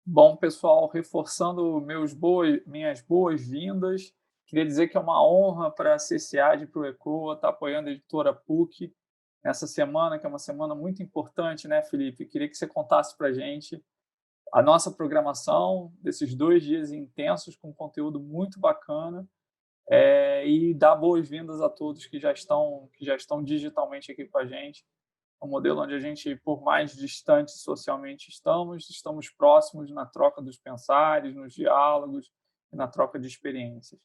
Bom, pessoal, reforçando minhas boas-vindas, queria dizer que é uma honra para a CCAD e para o ECOA estar apoiando a editora PUC nessa semana, que é uma semana muito importante, né, Felipe? Queria que você contasse para a gente a nossa programação desses 2 dias intensos com conteúdo muito bacana, e dar boas-vindas a todos que já estão digitalmente aqui com a gente. É um modelo onde a gente, por mais distante socialmente estamos próximos na troca dos pensares, nos diálogos e na troca de experiências.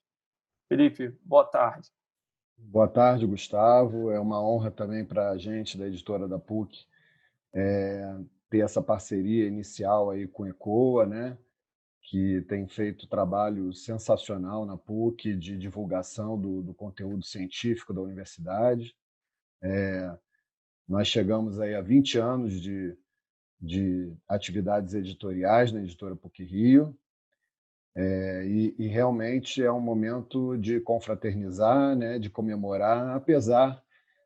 Felipe, boa tarde. Boa tarde, Gustavo. É uma honra também para a gente, da editora da PUC, ter essa parceria inicial aí com a ECOA, né? Que tem feito trabalho sensacional na PUC de divulgação do conteúdo científico da universidade. Nós chegamos aí a 20 anos de atividades editoriais na editora PUC Rio, e realmente é um momento de confraternizar, né? De comemorar, apesar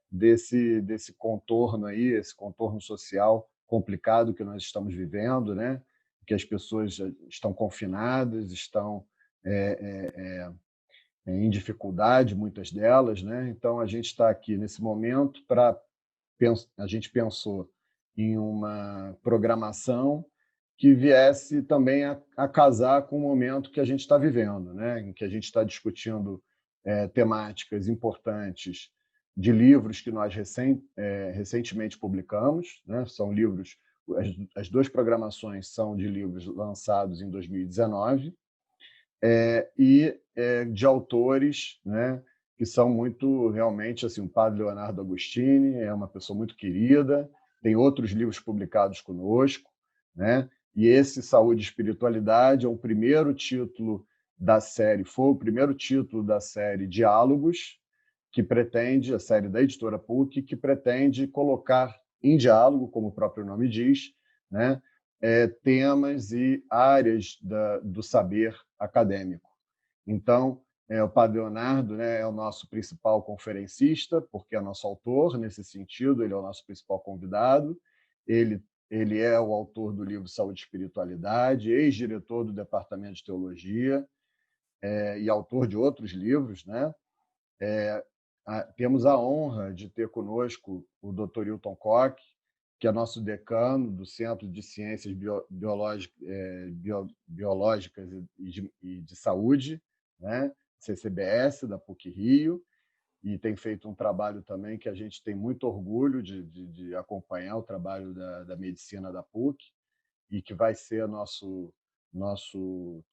desse contorno aí, esse contorno social complicado que nós estamos vivendo, né? Que as pessoas já estão confinadas, estão em dificuldade, muitas delas, né? Então a gente está aqui nesse momento para a gente pensou em uma programação que viesse também a casar com o momento que a gente está vivendo, né? Em que a gente está discutindo temáticas importantes de livros que nós recentemente publicamos, né? São livros, as duas programações são de livros lançados em 2019, de autores, né, que são muito, realmente, assim, o padre Leonardo Agostini é uma pessoa muito querida, tem outros livros publicados conosco, né, e esse Saúde e Espiritualidade é o primeiro título da série, foi o primeiro título da série Diálogos, que pretende, a série da editora PUC, que pretende colocar em diálogo, como o próprio nome diz, né, temas e áreas do saber acadêmico. Então, o Padre Leonardo, né, é o nosso principal conferencista, porque é nosso autor, nesse sentido, ele é o nosso principal convidado. Ele, ele é o autor do livro Saúde e Espiritualidade, ex-diretor do Departamento de Teologia, e autor de outros livros, né? Temos a honra de ter conosco o Dr. Hilton Koch, que é nosso decano do Centro de Ciências Biológicas e de Saúde, né? CCBS, da PUC Rio, e tem feito um trabalho também que a gente tem muito orgulho de acompanhar o trabalho da medicina da PUC, e que vai ser nosso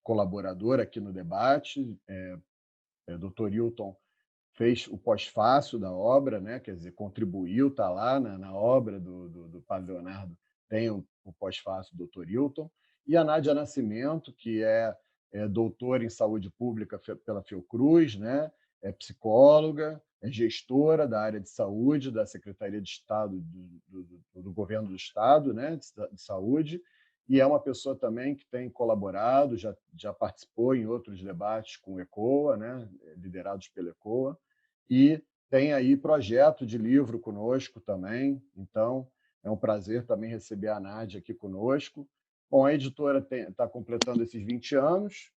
colaborador aqui no debate. Dr. Hilton fez o pós-fácil da obra, né? Quer dizer, contribuiu, está lá na obra do Padre Leonardo, tem o pós-fácil do Dr. Hilton, e a Nádia Nascimento, que é doutora em saúde pública pela Fiocruz, né? É psicóloga, é gestora da área de saúde da Secretaria de Estado do Governo do Estado, né? De saúde, e é uma pessoa também que tem colaborado, já participou em outros debates com o ECOA, né? Liderados pelo ECOA, e tem aí projeto de livro conosco também, então é um prazer também receber a Nádia aqui conosco. Bom, a editora está completando esses 20 anos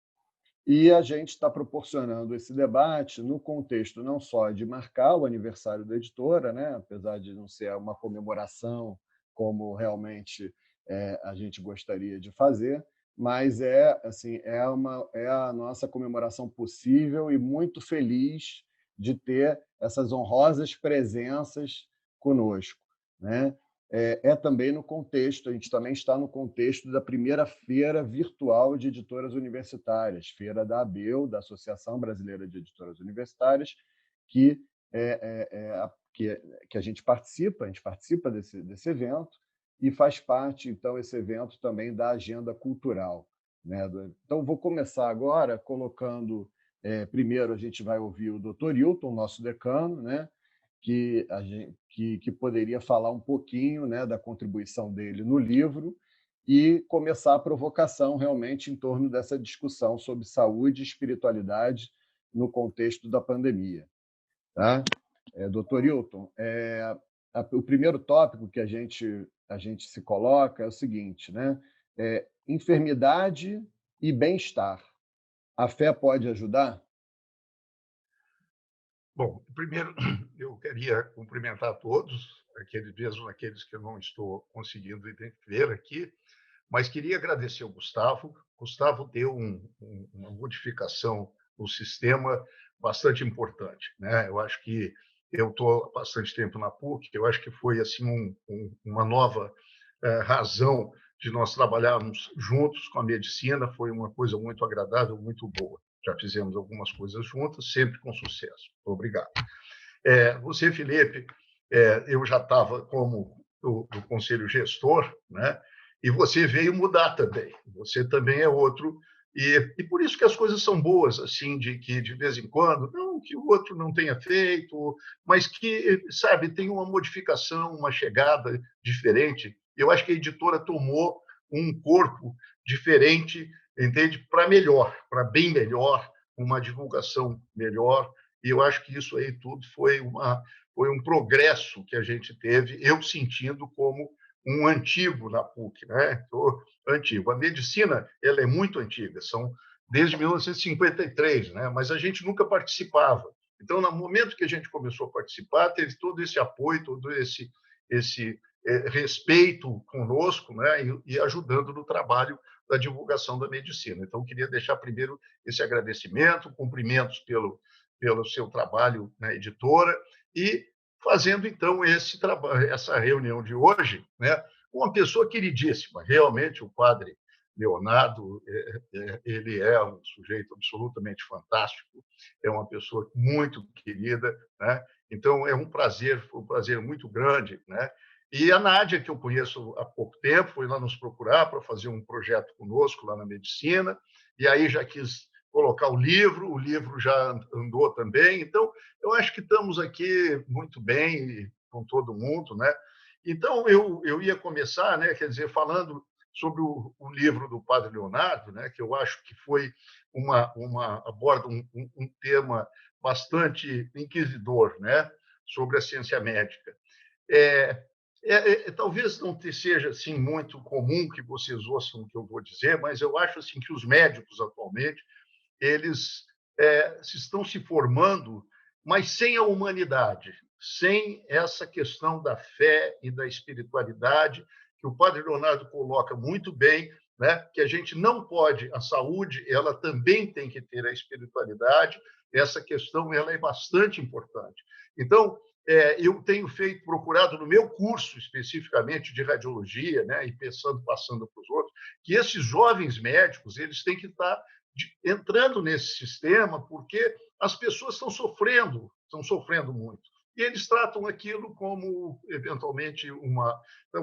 e a gente está proporcionando esse debate no contexto não só de marcar o aniversário da editora, né, apesar de não ser uma comemoração como realmente a gente gostaria de fazer, mas assim, é a nossa comemoração possível e muito feliz de ter essas honrosas presenças conosco, né? Também no contexto, a gente também está no contexto da primeira feira virtual de editoras universitárias, feira da ABEU, da Associação Brasileira de Editoras Universitárias, que, é, é, é, que, que a gente participa desse evento e faz parte, então, esse evento também da agenda cultural, né? Então, vou começar agora colocando, primeiro a gente vai ouvir o Dr. Hilton, nosso decano, né? Que poderia falar um pouquinho, né, da contribuição dele no livro e começar a provocação realmente em torno dessa discussão sobre saúde e espiritualidade no contexto da pandemia. Tá? Dr. Hilton, o primeiro tópico que a gente se coloca é o seguinte, né? enfermidade e bem-estar. A fé pode ajudar? Bom, primeiro, eu queria cumprimentar todos, mesmo aqueles que eu não estou conseguindo ver aqui, mas queria agradecer ao Gustavo. Gustavo deu uma modificação no sistema bastante importante, né? Eu acho que eu estou há bastante tempo na PUC, eu acho que foi assim uma nova razão de nós trabalharmos juntos com a medicina, foi uma coisa muito agradável, muito boa. Já fizemos algumas coisas juntas, sempre com sucesso. Obrigado. Você, Felipe, eu já estava como do conselho gestor, né? E você veio mudar também. Você também é outro. E por isso que as coisas são boas, assim, de que de vez em quando, não que o outro não tenha feito, mas que, sabe, tem uma modificação, uma chegada diferente. Eu acho que a editora tomou um corpo diferente, entende? Para melhor, para bem melhor, uma divulgação melhor. E eu acho que isso aí tudo foi um progresso que a gente teve, eu sentindo como um antigo na PUC, né? Antigo. A medicina, ela é muito antiga, são desde 1953, né? Mas a gente nunca participava. Então, no momento que a gente começou a participar, teve todo esse apoio, todo esse respeito conosco, né? E ajudando no trabalho da divulgação da medicina. Então, queria deixar primeiro esse agradecimento, cumprimentos pelo seu trabalho na editora e fazendo, então, essa reunião de hoje, né, com uma pessoa queridíssima. Realmente, o padre Leonardo, ele é um sujeito absolutamente fantástico, é uma pessoa muito querida, né? Então, foi um prazer muito grande, né? E a Nádia, que eu conheço há pouco tempo, foi lá nos procurar para fazer um projeto conosco lá na medicina, e aí já quis colocar o livro já andou também. Então, eu acho que estamos aqui muito bem com todo mundo, né? Então, eu ia começar, né, quer dizer, falando sobre o livro do Padre Leonardo, né, que eu acho que foi aborda um tema bastante inquisidor, né, sobre a ciência médica. Talvez não seja assim muito comum que vocês ouçam o que eu vou dizer, mas eu acho assim que os médicos atualmente eles estão se formando, mas sem a humanidade, sem essa questão da fé e da espiritualidade, que o Padre Leonardo coloca muito bem, né? Que a gente não pode, a saúde, ela também tem que ter a espiritualidade, essa questão ela é bastante importante. Então, eu tenho procurado no meu curso, especificamente de radiologia, né, e passando para os outros, que esses jovens médicos eles têm que estar entrando nesse sistema, porque as pessoas estão sofrendo muito. E eles tratam aquilo como, eventualmente,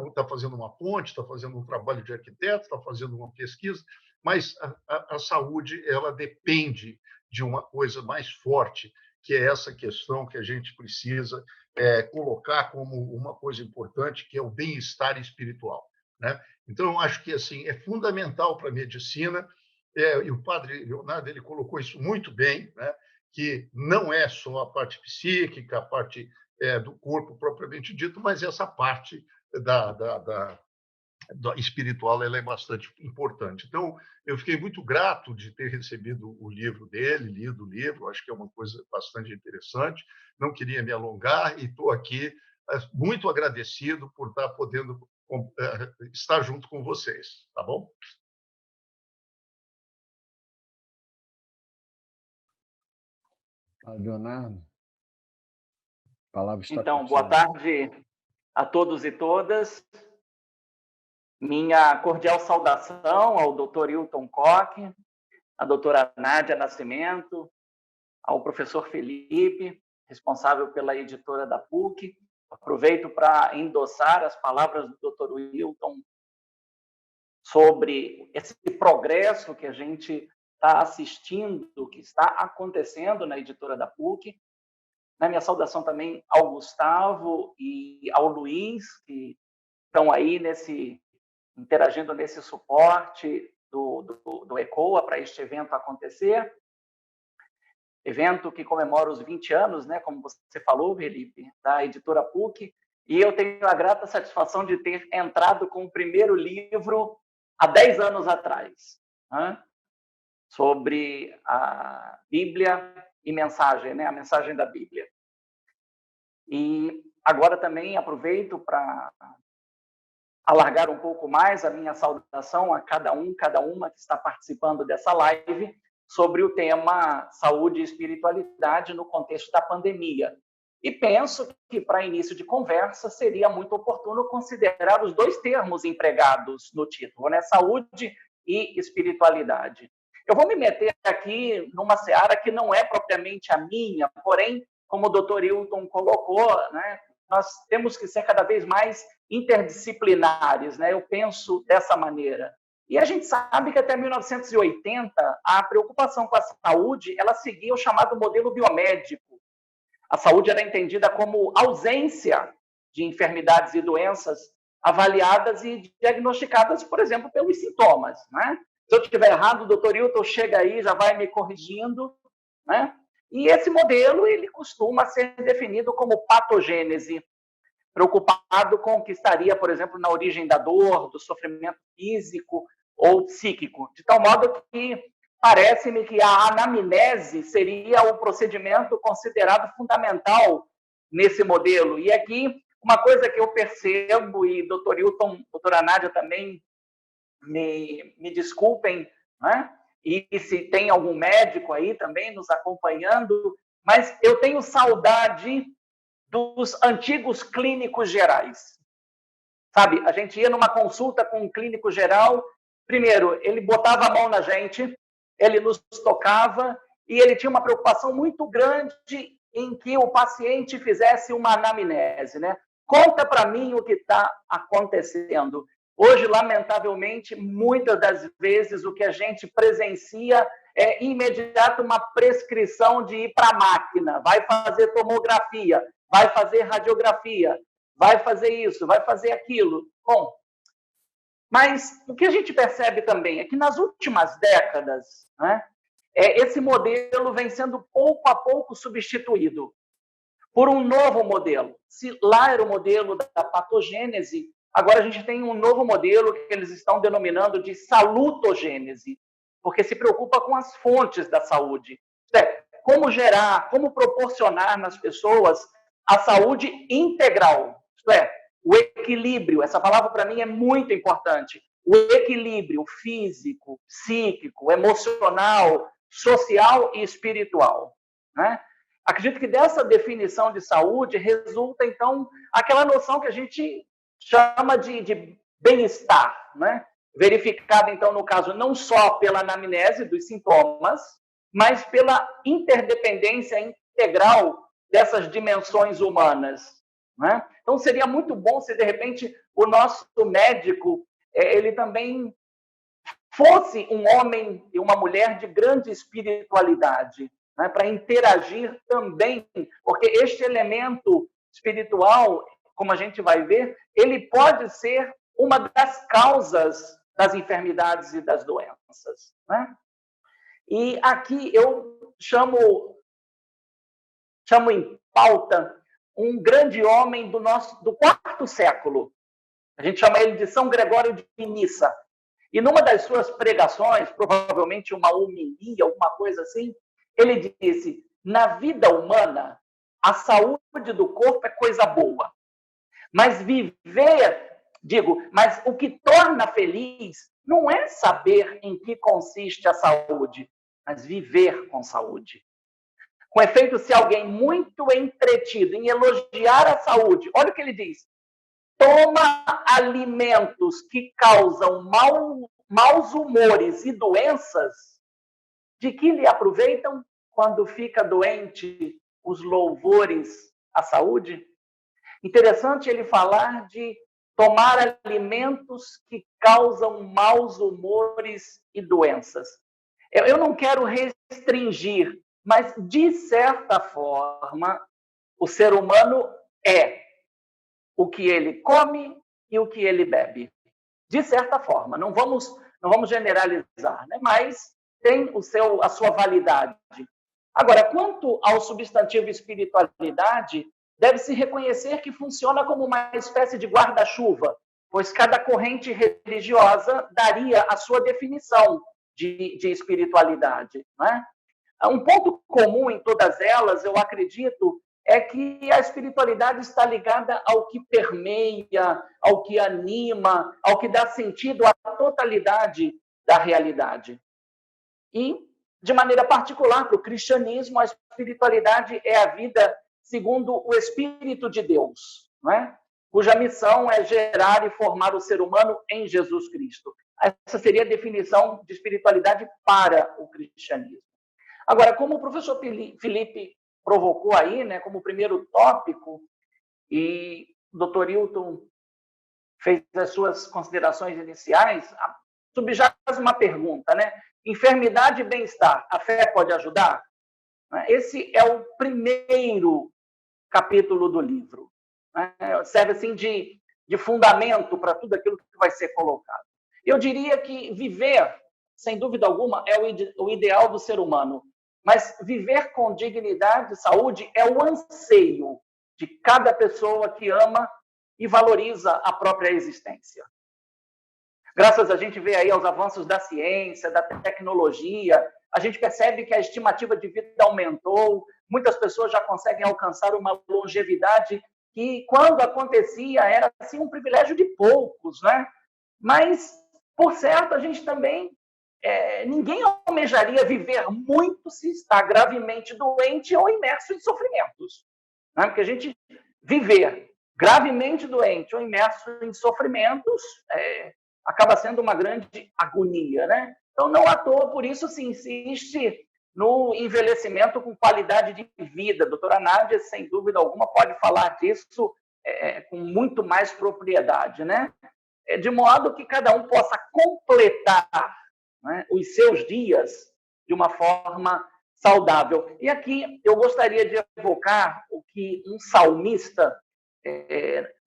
está fazendo uma ponte, está fazendo um trabalho de arquiteto, está fazendo uma pesquisa, mas a saúde ela depende de uma coisa mais forte, que é essa questão que a gente precisa colocar como uma coisa importante, que é o bem-estar espiritual, né? Então, eu acho que assim é fundamental para a medicina. E o padre Leonardo ele colocou isso muito bem, né? Que não é só a parte psíquica, a parte do corpo propriamente dito, mas essa parte da espiritual ela é bastante importante. Então, eu fiquei muito grato de ter recebido o livro dele, lido o livro, acho que é uma coisa bastante interessante. Não queria me alongar e estou aqui muito agradecido por estar podendo estar junto com vocês, tá bom? Leonardo, a palavra está Então, contigo. boa tarde a todos e todas. Minha cordial saudação ao Dr. Hilton Koch, à doutora Nádia Nascimento, ao professor Felipe, responsável pela editora da PUC. Aproveito para endossar as palavras do Dr. Hilton sobre esse progresso que a gente está assistindo, que está acontecendo na editora da PUC. Na minha saudação também ao Gustavo e ao Luiz, que estão aí interagindo nesse suporte do ECOA para este evento acontecer. Evento que comemora os 20 anos, né, como você falou, Felipe, da editora PUC. E eu tenho a grata satisfação de ter entrado com o primeiro livro há 10 anos atrás, né? Sobre a Bíblia e mensagem, né? A mensagem da Bíblia. E agora também aproveito para alargar um pouco mais a minha saudação a cada uma que está participando dessa live sobre o tema saúde e espiritualidade no contexto da pandemia. E penso que, para início de conversa, seria muito oportuno considerar os dois termos empregados no título, né? Saúde e espiritualidade. Eu vou me meter aqui numa seara que não é propriamente a minha, porém, como o Dr. Hilton colocou, né, nós temos que ser cada vez mais interdisciplinares, né? Eu penso dessa maneira. E a gente sabe que até 1980, a preocupação com a saúde, ela seguia o chamado modelo biomédico. A saúde era entendida como ausência de enfermidades e doenças avaliadas e diagnosticadas, por exemplo, pelos sintomas, né? Se eu estiver errado, o doutor Hilton chega aí, já vai me corrigindo, né? E esse modelo, ele costuma ser definido como patogênese, preocupado com o que estaria, por exemplo, na origem da dor, do sofrimento físico ou psíquico, de tal modo que parece-me que a anamnese seria o procedimento considerado fundamental nesse modelo. E aqui, uma coisa que eu percebo, e doutor Hilton, doutora Nádia também me desculpem, né? E se tem algum médico aí também nos acompanhando, mas eu tenho saudade dos antigos clínicos gerais. Sabe, a gente ia numa consulta com um clínico geral, primeiro, ele botava a mão na gente, ele nos tocava e ele tinha uma preocupação muito grande em que o paciente fizesse uma anamnese, né? Conta para mim o que está acontecendo. Hoje, lamentavelmente, muitas das vezes o que a gente presencia é imediato uma prescrição de ir para a máquina, vai fazer tomografia, vai fazer radiografia, vai fazer isso, vai fazer aquilo. Bom, mas o que a gente percebe também é que nas últimas décadas, né, esse modelo vem sendo pouco a pouco substituído por um novo modelo. Se lá era o modelo da patogênese, agora a gente tem um novo modelo que eles estão denominando de salutogênese, porque se preocupa com as fontes da saúde. Isto é, como gerar, como proporcionar nas pessoas a saúde integral. Isto é, o equilíbrio. Essa palavra para mim é muito importante. O equilíbrio físico, psíquico, emocional, social e espiritual, né? Acredito que dessa definição de saúde resulta, então, aquela noção que a gente chama de bem-estar, né? Verificada, então, no caso, não só pela anamnese dos sintomas, mas pela interdependência integral dessas dimensões humanas, né? Então, seria muito bom se, de repente, o nosso médico, ele também fosse um homem e uma mulher de grande espiritualidade, né? Para interagir também, porque este elemento espiritual, como a gente vai ver, ele pode ser uma das causas das enfermidades e das doenças, né? E aqui eu chamo em pauta um grande homem do 4º século. A gente chama ele de São Gregório de Nissa. E numa das suas pregações, provavelmente uma homilia, alguma coisa assim, ele disse: na vida humana, a saúde do corpo é coisa boa. Mas mas o que torna feliz não é saber em que consiste a saúde, mas viver com saúde. Com efeito, se alguém muito entretido em elogiar a saúde, olha o que ele diz: toma alimentos que causam maus humores e doenças, de que lhe aproveitam quando fica doente os louvores à saúde? Interessante ele falar de tomar alimentos que causam maus humores e doenças. Eu não quero restringir, mas, de certa forma, o ser humano é o que ele come e o que ele bebe. De certa forma, não vamos generalizar, né? Mas tem a sua validade. Agora, quanto ao substantivo espiritualidade, deve-se reconhecer que funciona como uma espécie de guarda-chuva pois cada corrente religiosa daria a sua definição de espiritualidade, não é? Um ponto comum em todas elas, eu acredito, é que a espiritualidade está ligada ao que permeia, ao que anima, ao que dá sentido à totalidade da realidade. E, de maneira particular, para o cristianismo, a espiritualidade é a vida segundo o Espírito de Deus, não é? Cuja missão é gerar e formar o ser humano em Jesus Cristo. Essa seria a definição de espiritualidade para o cristianismo. Agora, como o professor Felipe provocou aí, né, como primeiro tópico, e o doutor Hilton fez as suas considerações iniciais, subjaz uma pergunta, né? Enfermidade e bem-estar, a fé pode ajudar? Esse é o primeiro capítulo do livro. Serve assim de fundamento para tudo aquilo que vai ser colocado. Eu diria que viver, sem dúvida alguma, é o ideal do ser humano, mas viver com dignidade e saúde é o anseio de cada pessoa que ama e valoriza a própria existência. Graças a gente vê aí aos avanços da ciência, da tecnologia, a gente percebe que a estimativa de vida aumentou, muitas pessoas já conseguem alcançar uma longevidade que, quando acontecia, era assim um privilégio de poucos, né? Mas, por certo, a gente também ninguém almejaria viver muito se está gravemente doente ou imerso em sofrimentos. Né? Porque a gente viver gravemente doente ou imerso em sofrimentos acaba sendo uma grande agonia. Né? Então, não à toa, por isso se insiste no envelhecimento com qualidade de vida. A doutora Nádia, sem dúvida alguma, pode falar disso com muito mais propriedade. Né? De modo que cada um possa completar, né, os seus dias de uma forma saudável. E aqui eu gostaria de evocar o que um salmista,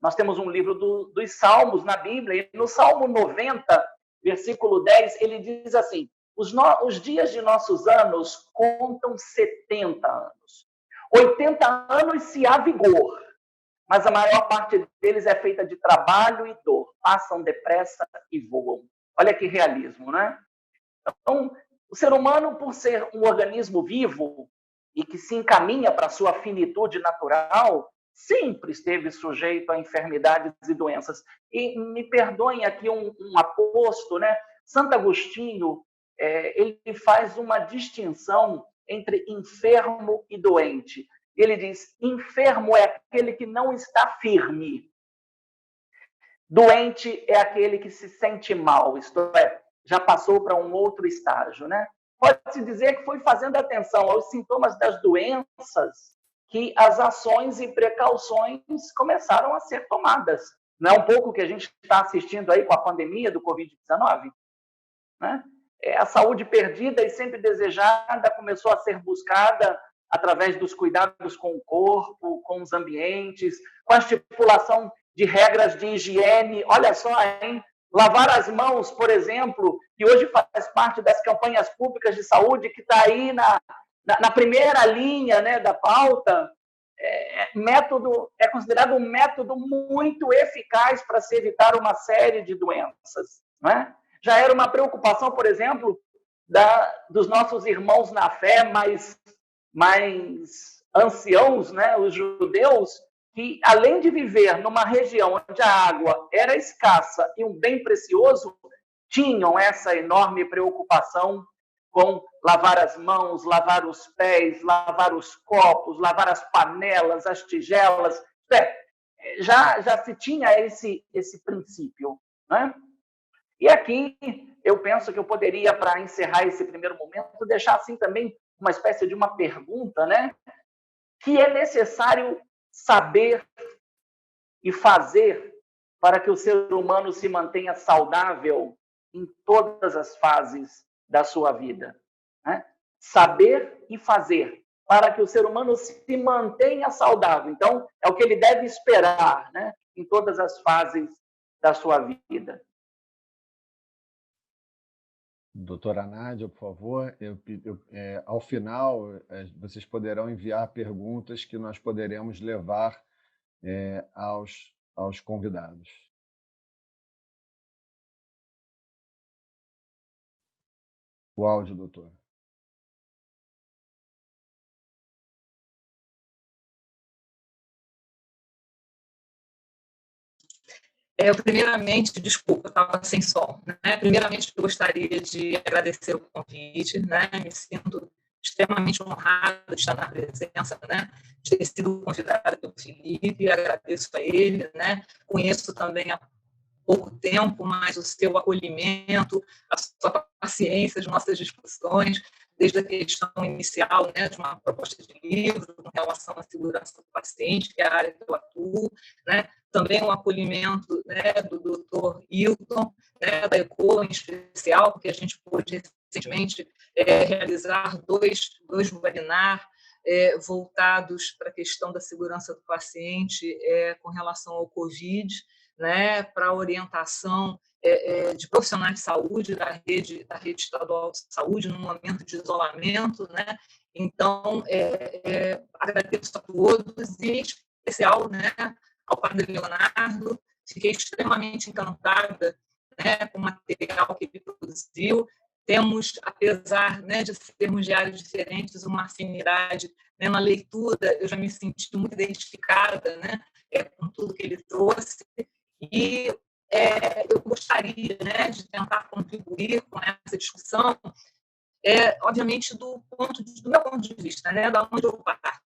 nós temos um livro dos Salmos na Bíblia, e no Salmo 90, versículo 10, ele diz assim: os dias de nossos anos contam 70 anos. 80 anos se há vigor, mas a maior parte deles é feita de trabalho e dor. Passam depressa e voam. Olha que realismo, né? Então, o ser humano, por ser um organismo vivo e que se encaminha para a sua finitude natural, sempre esteve sujeito a enfermidades e doenças. E me perdoem aqui um aposto, né? Santo Agostinho, ele faz uma distinção entre enfermo e doente. Ele diz: enfermo é aquele que não está firme. Doente é aquele que se sente mal, isto é, já passou para um outro estágio, né? Pode-se dizer que foi fazendo atenção aos sintomas das doenças que as ações e precauções começaram a ser tomadas. Não é um pouco o que a gente está assistindo aí com a pandemia do Covid-19? Né? A saúde perdida e sempre desejada começou a ser buscada através dos cuidados com o corpo, com os ambientes, com a estipulação de regras de higiene. Olha só, hein? Lavar as mãos, por exemplo, que hoje faz parte das campanhas públicas de saúde, que está aí na primeira linha, né, da pauta, é considerado um método muito eficaz para se evitar uma série de doenças. Né? Já era uma preocupação, por exemplo, dos nossos irmãos na fé mais anciãos, né, os judeus, que, além de viver numa região onde a água era escassa e um bem precioso, tinham essa enorme preocupação com lavar as mãos, lavar os pés, lavar os copos, lavar as panelas, as tigelas. Já se tinha esse princípio. Né? E aqui eu penso que eu poderia, para encerrar esse primeiro momento, deixar assim também uma espécie de uma pergunta, né? Que é necessário saber e fazer para que o ser humano se mantenha saudável em todas as fases da sua vida. Né? Saber e fazer para que o ser humano se mantenha saudável. Então, é o que ele deve esperar, né? Em todas as fases da sua vida. Doutora Nádia, por favor, ao final, vocês poderão enviar perguntas que nós poderemos levar aos convidados. O áudio, doutor. Primeiramente, desculpa, eu estava sem som. Né? Primeiramente, eu gostaria de agradecer o convite, né? Me sinto extremamente honrado de estar na presença, né? De ter sido convidado pelo Felipe, agradeço a ele, né? Conheço também há pouco tempo, mas o seu acolhimento, a sua paciência, as nossas discussões, desde a questão inicial, né, de uma proposta de livro com relação à segurança do paciente, que é a área que eu atuo, né, também o acolhimento, né, do Dr. Hilton, né, da ECO em especial, porque a gente pôde recentemente realizar dois webinars voltados para a questão da segurança do paciente com relação ao Covid, né, para orientação de profissionais de saúde da rede estadual de saúde no momento de isolamento, né? Então, agradeço a todos, e em especial, né, ao padre Leonardo. Fiquei extremamente encantada, né, com o material que ele produziu. Temos, apesar, né, de sermos de áreas diferentes, uma afinidade, né, na leitura. Eu já me senti muito identificada, né, com tudo que ele trouxe. E eu gostaria, né, de tentar contribuir com essa discussão, obviamente, do meu ponto de vista, né, da onde eu parto.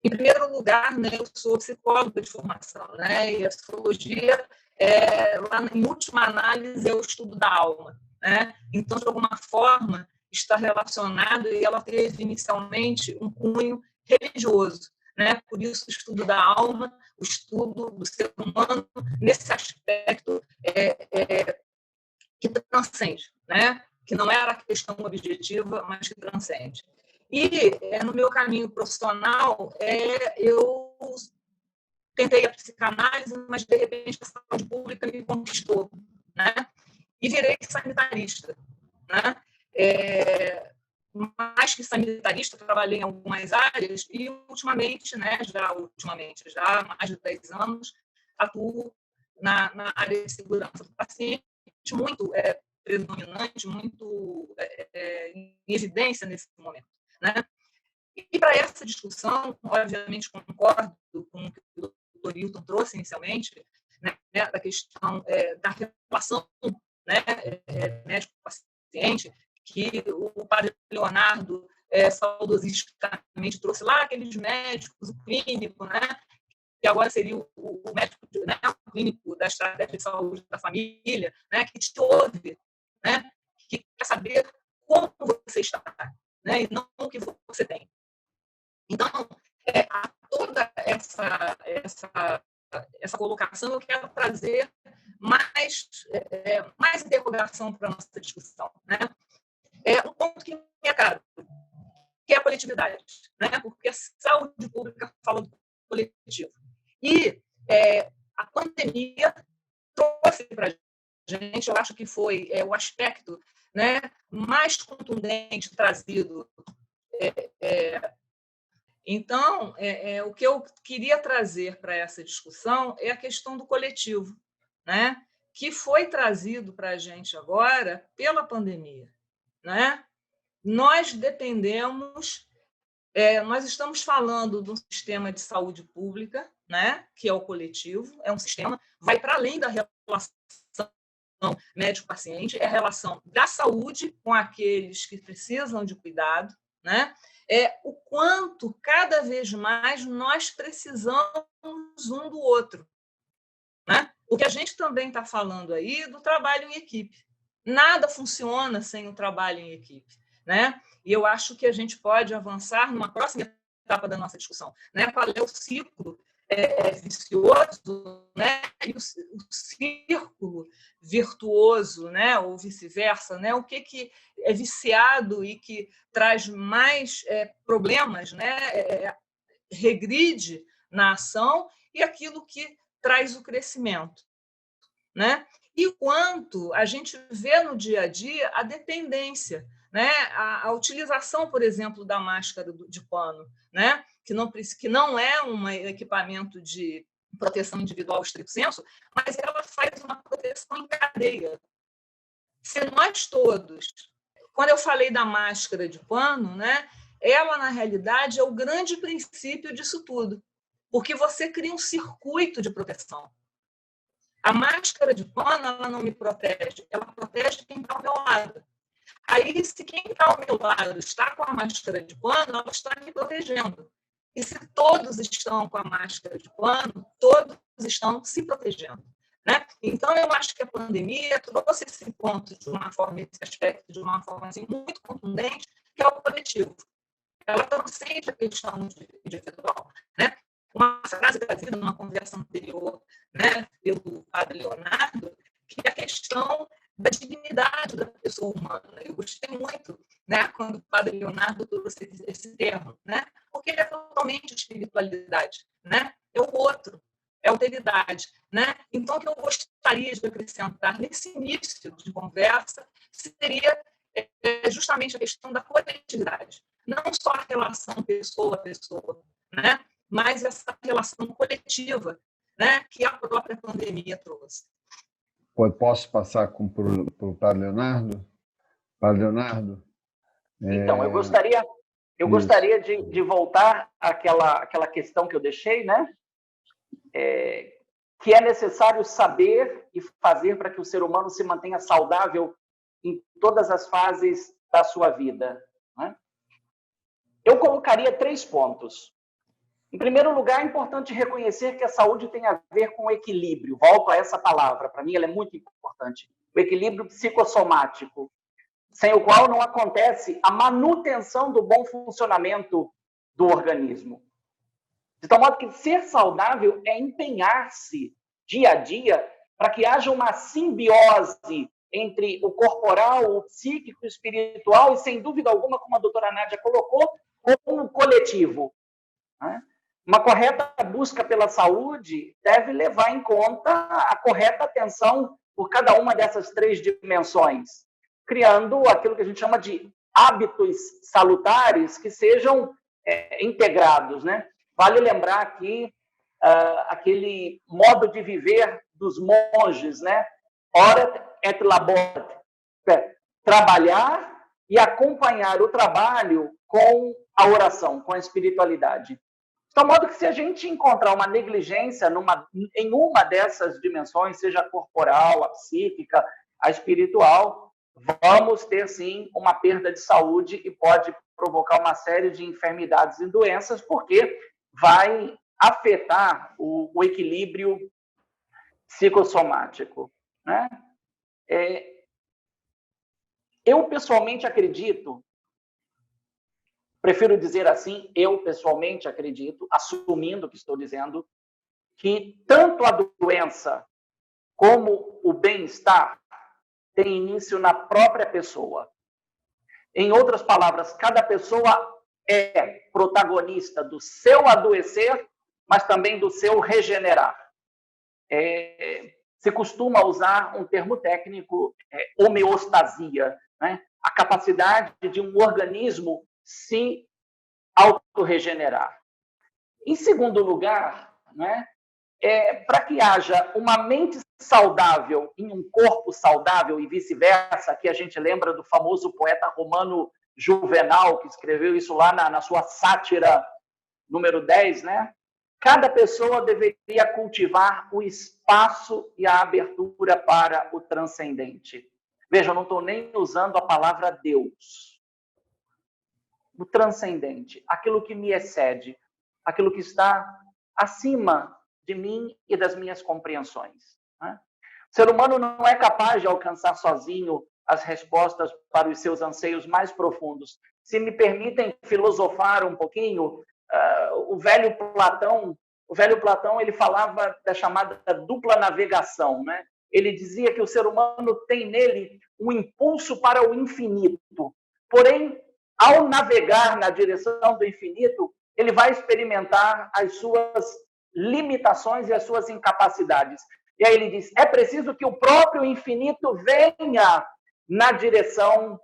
Em primeiro lugar, né, eu sou psicóloga de formação, né, e a psicologia, lá em última análise, é o estudo da alma. Né? Então, de alguma forma, está relacionado, e ela teve inicialmente um cunho religioso. Né? Por isso, o estudo da alma, o estudo do ser humano, nesse aspecto que transcende, né? Que não era a questão objetiva, mas que transcende. E, no meu caminho profissional, eu tentei a psicanálise, mas, de repente, a saúde pública me conquistou, né? E virei sanitarista, né? Mais que sanitarista, trabalhei em algumas áreas e, ultimamente, já há mais de 10 anos, atuo na área de segurança do paciente, muito predominante, muito em evidência nesse momento. Né? E para essa discussão, obviamente, concordo com o que o Dr. Hilton trouxe inicialmente, né, da questão da relação, né, médico-paciente, que o padre Leonardo saudosisticamente trouxe lá, aqueles médicos, o clínico, né, que agora seria o médico, né, o clínico da estratégia de saúde da família, né, que te ouve, né, que quer saber como você está, né, e não o que você tem. Então, toda essa colocação eu quero trazer mais interrogação para a nossa discussão. Né? Um ponto que me é caro, que é a coletividade, né? Porque a saúde pública fala do coletivo. E a pandemia trouxe para a gente, eu acho que foi o aspecto, né, mais contundente trazido. Então, o que eu queria trazer para essa discussão é a questão do coletivo, né? Que foi trazido para a gente agora pela pandemia. Né? Nós dependemos, nós estamos falando de um sistema de saúde pública, né? Que é o coletivo, é um sistema, vai para além da relação médico-paciente, é a relação da saúde com aqueles que precisam de cuidado, né? O quanto, cada vez mais, nós precisamos um do outro. Né? O que a gente também está falando aí do trabalho em equipe. Nada funciona sem o trabalho em equipe. Né? E eu acho que a gente pode avançar numa próxima etapa da nossa discussão. Né? Qual é o ciclo vicioso, né? E o círculo virtuoso, né? Ou vice-versa, né? O que é viciado e que traz mais problemas, né? Regride na ação, e aquilo que traz o crescimento. Né? E o quanto a gente vê no dia a dia a dependência, né? A utilização, por exemplo, da máscara de pano, né? Que não é um equipamento de proteção individual estrito sensu, mas ela faz uma proteção em cadeia. Se nós todos quando eu falei da máscara de pano, né, ela, na realidade, é o grande princípio disso tudo, porque você cria um circuito de proteção. A máscara de pano, ela não me protege, ela protege quem está ao meu lado. Aí, se quem está ao meu lado está com a máscara de pano, ela está me protegendo. E se todos estão com a máscara de pano, todos estão se protegendo, né? Então, eu acho que a pandemia trouxe esse ponto de uma forma, esse aspecto de uma forma assim, muito contundente, que é o coletivo. Ela transcende a questão individual, né? Uma frase trazida numa conversa anterior, né, pelo padre Leonardo, que é a questão da dignidade da pessoa humana. Eu gostei muito, né, quando o padre Leonardo trouxe esse termo, né, porque ele é totalmente espiritualidade, né? É o outro, é alteridade, né? Então, o que eu gostaria de acrescentar nesse início de conversa seria justamente a questão da coletividade, não só a relação pessoa a pessoa, né? Mas essa relação coletiva, né, que a própria pandemia trouxe. Posso passar para o Padre Leonardo? Padre Leonardo? Então, eu gostaria de voltar àquela questão que eu deixei, né? Que é necessário saber e fazer para que o ser humano se mantenha saudável em todas as fases da sua vida, né? Eu colocaria 3 pontos. Em primeiro lugar, é importante reconhecer que a saúde tem a ver com equilíbrio. Volto a essa palavra, para mim ela é muito importante. O equilíbrio psicossomático, sem o qual não acontece a manutenção do bom funcionamento do organismo. De tal modo que ser saudável é empenhar-se dia a dia para que haja uma simbiose entre o corporal, o psíquico, o espiritual e, sem dúvida alguma, como a doutora Nádia colocou, com o coletivo, né? Uma correta busca pela saúde deve levar em conta a correta atenção por cada uma dessas 3 dimensões, criando aquilo que a gente chama de hábitos salutares que sejam integrados, né? Vale lembrar aqui aquele modo de viver dos monges, né? Orat et labor, trabalhar e acompanhar o trabalho com a oração, com a espiritualidade. De modo que, se a gente encontrar uma negligência em uma dessas dimensões, seja a corporal, a psíquica, a espiritual, vamos ter, sim, uma perda de saúde e pode provocar uma série de enfermidades e doenças, porque vai afetar o equilíbrio psicossomático, né? Eu, pessoalmente, acredito, prefiro dizer assim, eu pessoalmente acredito, assumindo o que estou dizendo, que tanto a doença como o bem-estar têm início na própria pessoa. Em outras palavras, cada pessoa é protagonista do seu adoecer, mas também do seu regenerar. Se costuma usar um termo técnico, homeostasia, né? A capacidade de um organismo se autorregenerar. Em segundo lugar, né, para que haja uma mente saudável em um corpo saudável e vice-versa, que a gente lembra do famoso poeta romano Juvenal, que escreveu isso lá na sua sátira número 10, né? Cada pessoa deveria cultivar o espaço e a abertura para o transcendente. Veja, eu não estou nem usando a palavra Deus. O transcendente, aquilo que me excede, aquilo que está acima de mim e das minhas compreensões, né? O ser humano não é capaz de alcançar sozinho as respostas para os seus anseios mais profundos. Se me permitem filosofar um pouquinho, o velho Platão, ele falava da chamada dupla navegação, né? Ele dizia que o ser humano tem nele um impulso para o infinito. Porém, ao navegar na direção do infinito, ele vai experimentar as suas limitações e as suas incapacidades. E aí ele diz, é preciso que o próprio infinito venha na direção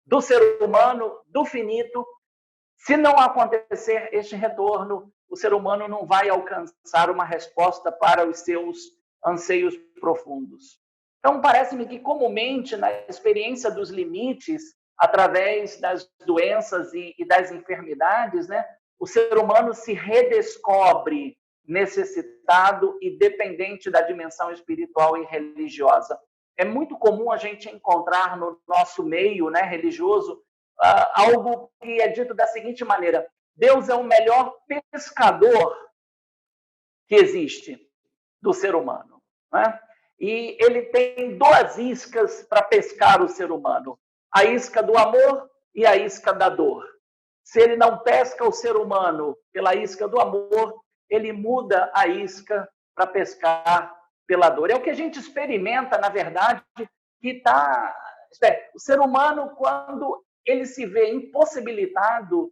do ser humano, do finito. Se não acontecer este retorno, o ser humano não vai alcançar uma resposta para os seus anseios profundos. Então, parece-me que, comumente, na experiência dos limites, através das doenças e das enfermidades, né, o ser humano se redescobre necessitado e dependente da dimensão espiritual e religiosa. É muito comum a gente encontrar no nosso meio, né, religioso algo que é dito da seguinte maneira: Deus é o melhor pescador que existe do ser humano, né? E ele tem duas iscas para pescar o ser humano: a isca do amor e a isca da dor. Se ele não pesca o ser humano pela isca do amor, ele muda a isca para pescar pela dor. É o que a gente experimenta, na verdade, que o ser humano, quando ele se vê impossibilitado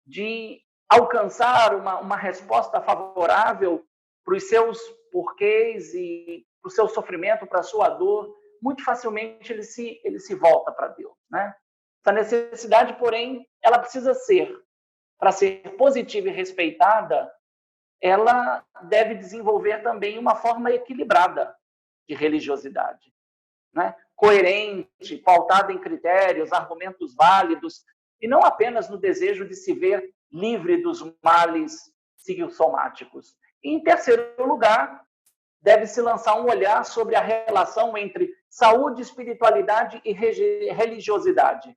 de alcançar uma resposta favorável para os seus porquês e para o seu sofrimento, para a sua dor, muito facilmente ele se volta para Deus, né? Essa necessidade, porém, ela precisa ser, para ser positiva e respeitada, ela deve desenvolver também uma forma equilibrada de religiosidade, né? Coerente, pautada em critérios, argumentos válidos, e não apenas no desejo de se ver livre dos males psicossomáticos. E, em terceiro lugar, deve-se lançar um olhar sobre a relação entre saúde, espiritualidade e religiosidade,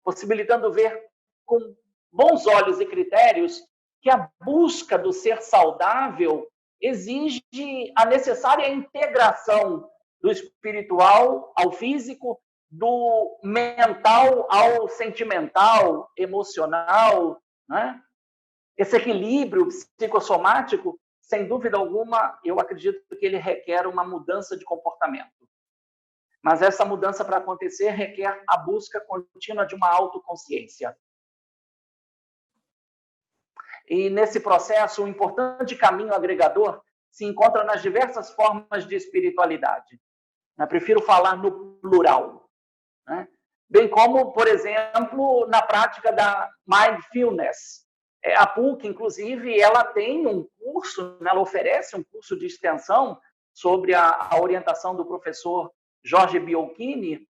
possibilitando ver com bons olhos e critérios que a busca do ser saudável exige a necessária integração do espiritual ao físico, do mental ao sentimental, emocional, né? Esse equilíbrio psicossomático, sem dúvida alguma, eu acredito que ele requer uma mudança de comportamento. Mas essa mudança, para acontecer, requer a busca contínua de uma autoconsciência. E, nesse processo, um importante caminho agregador se encontra nas diversas formas de espiritualidade. Eu prefiro falar no plural, né? Bem como, por exemplo, na prática da mindfulness. A PUC, inclusive, ela tem um curso, ela oferece um curso de extensão sobre a orientação do professor Jorge Biolchini,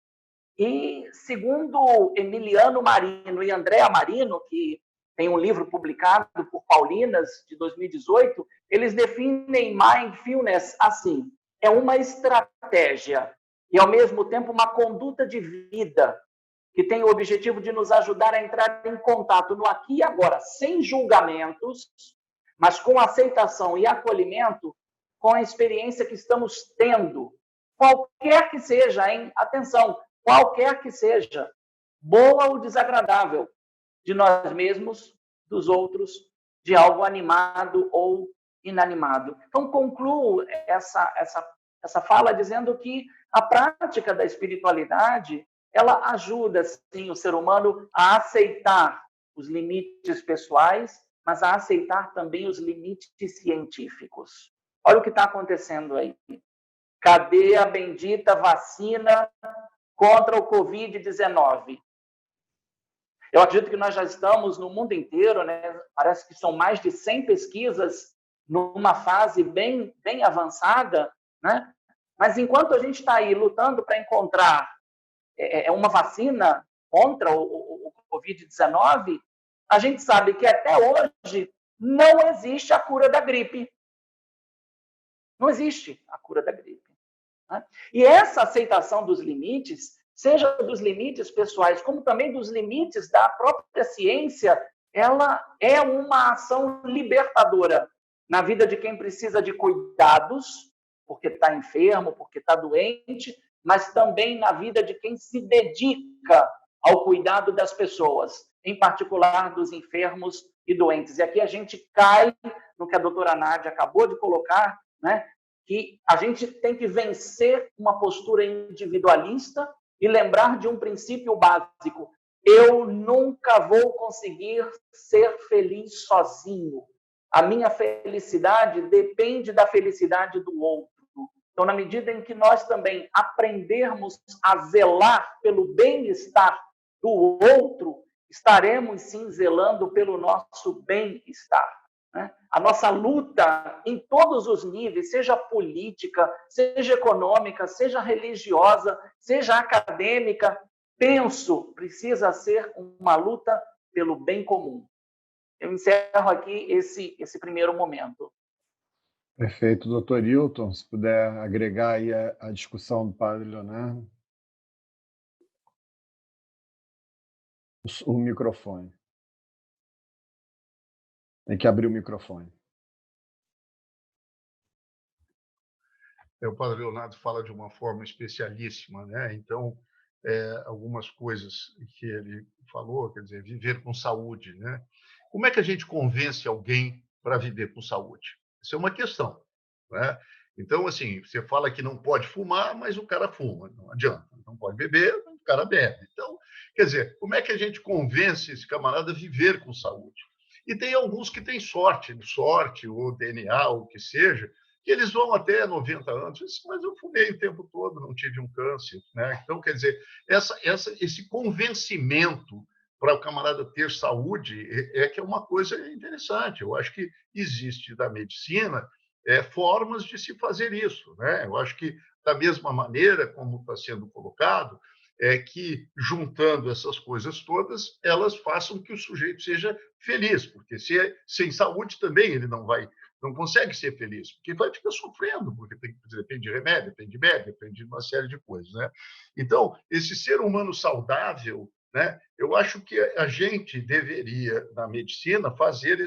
e, segundo Emiliano Marino e Andrea Marino, que tem um livro publicado por Paulinas, de 2018, eles definem mindfulness assim: é uma estratégia e, ao mesmo tempo, uma conduta de vida que tem o objetivo de nos ajudar a entrar em contato no aqui e agora, sem julgamentos, mas com aceitação e acolhimento com a experiência que estamos tendo, qualquer que seja, hein? Atenção, qualquer que seja, boa ou desagradável, de nós mesmos, dos outros, de algo animado ou inanimado. Então, concluo essa fala dizendo que a prática da espiritualidade, ela ajuda, sim, o ser humano a aceitar os limites pessoais, mas a aceitar também os limites científicos. Olha o que está acontecendo aí. Cadê a bendita vacina contra o Covid-19? Eu acredito que nós já estamos no mundo inteiro, né? Parece que são mais de 100 pesquisas numa fase bem avançada, né? Mas enquanto a gente está aí lutando para encontrar uma vacina contra o Covid-19, a gente sabe que até hoje não existe a cura da gripe. Não existe a cura da gripe, né? E essa aceitação dos limites, seja dos limites pessoais, como também dos limites da própria ciência, ela é uma ação libertadora na vida de quem precisa de cuidados, porque está enfermo, porque está doente, mas também na vida de quem se dedica ao cuidado das pessoas, em particular dos enfermos e doentes. E aqui a gente cai no que a doutora Nádia acabou de colocar, né? Que a gente tem que vencer uma postura individualista e lembrar de um princípio básico: eu nunca vou conseguir ser feliz sozinho. A minha felicidade depende da felicidade do outro. Então, na medida em que nós também aprendermos a zelar pelo bem-estar do outro, estaremos, sim, zelando pelo nosso bem-estar, né? A nossa luta em todos os níveis, seja política, seja econômica, seja religiosa, seja acadêmica, penso, precisa ser uma luta pelo bem comum. Eu encerro aqui esse primeiro momento. Perfeito, doutor Hilton. Se puder agregar aí a discussão do padre Leonardo. O microfone. Tem que abrir o microfone. O padre Leonardo fala de uma forma especialíssima, né? Então, algumas coisas que ele falou, quer dizer, viver com saúde, né? Como é que a gente convence alguém para viver com saúde? Isso é uma questão, né? Então, assim, você fala que não pode fumar, mas o cara fuma, não adianta. Não pode beber, o cara bebe. Então, quer dizer, como é que a gente convence esse camarada a viver com saúde? E tem alguns que têm sorte ou DNA, ou o que seja, que eles vão até 90 anos, mas eu fumei o tempo todo, não tive um câncer, né? Então, quer dizer, esse convencimento para o camarada ter saúde que é uma coisa interessante. Eu acho que existe da medicina formas de se fazer isso, né? Eu acho que da mesma maneira como está sendo colocado, que juntando essas coisas todas, elas façam que o sujeito seja feliz, porque sem saúde também ele não consegue ser feliz, porque vai ficar sofrendo, porque depende de remédio, depende de médico, depende de uma série de coisas, né? Então, esse ser humano saudável, né? Eu acho que a gente deveria, na medicina, fazer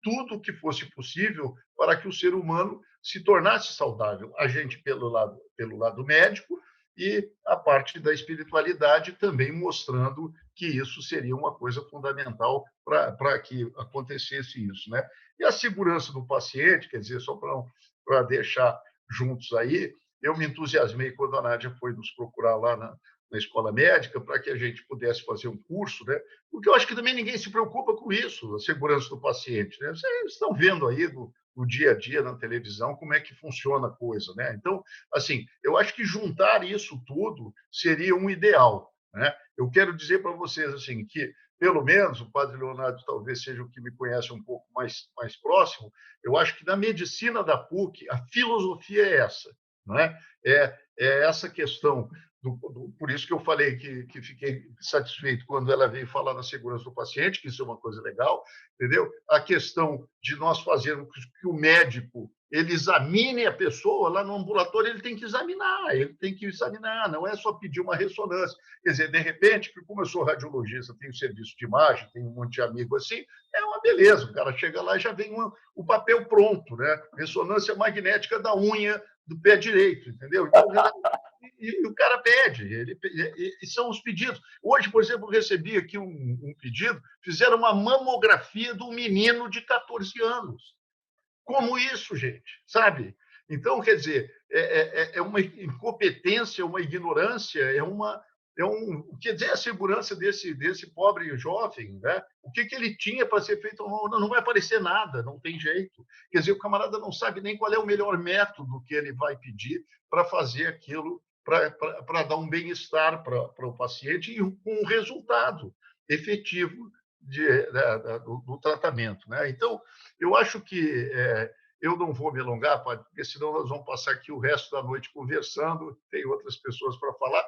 tudo o que fosse possível para que o ser humano se tornasse saudável. A gente pelo lado médico e a parte da espiritualidade também mostrando que isso seria uma coisa fundamental para que acontecesse isso, né? E a segurança do paciente, quer dizer, só para deixar juntos aí, eu me entusiasmei quando a Nádia foi nos procurar lá na escola médica para que a gente pudesse fazer um curso, né? Porque eu acho que também ninguém se preocupa com isso, a segurança do paciente, né? Vocês estão vendo aí no dia a dia na televisão como é que funciona a coisa, né? Então, assim, eu acho que juntar isso tudo seria um ideal, né? Eu quero dizer para vocês assim que pelo menos o padre Leonardo talvez seja o que me conhece um pouco mais próximo. Eu acho que na medicina da PUC a filosofia é essa, não é? É essa questão por isso que eu falei que fiquei satisfeito quando ela veio falar na segurança do paciente, que isso é uma coisa legal, entendeu? A questão de nós fazermos que o médico ele examine a pessoa lá no ambulatório, ele tem que examinar, não é só pedir uma ressonância. Quer dizer, de repente, como eu sou radiologista, tenho serviço de imagem, tenho um monte de amigo assim, é uma beleza, o cara chega lá e já vem o papel pronto, né? Ressonância magnética da unha do pé direito, entendeu? Então, e o cara pede, e são os pedidos. Hoje, por exemplo, eu recebi aqui um pedido, fizeram uma mamografia do menino de 14 anos. Como isso, gente? Sabe? Então, quer dizer, é uma incompetência, uma ignorância, quer dizer, a segurança desse pobre jovem, né? O que ele tinha para ser feito? Não vai aparecer nada, não tem jeito. Quer dizer, o camarada não sabe nem qual é o melhor método que ele vai pedir para fazer aquilo, para dar um bem-estar para o paciente e com um resultado efetivo do tratamento, né? Então, eu acho que eu não vou me alongar, padre, porque senão nós vamos passar aqui o resto da noite conversando, tem outras pessoas para falar.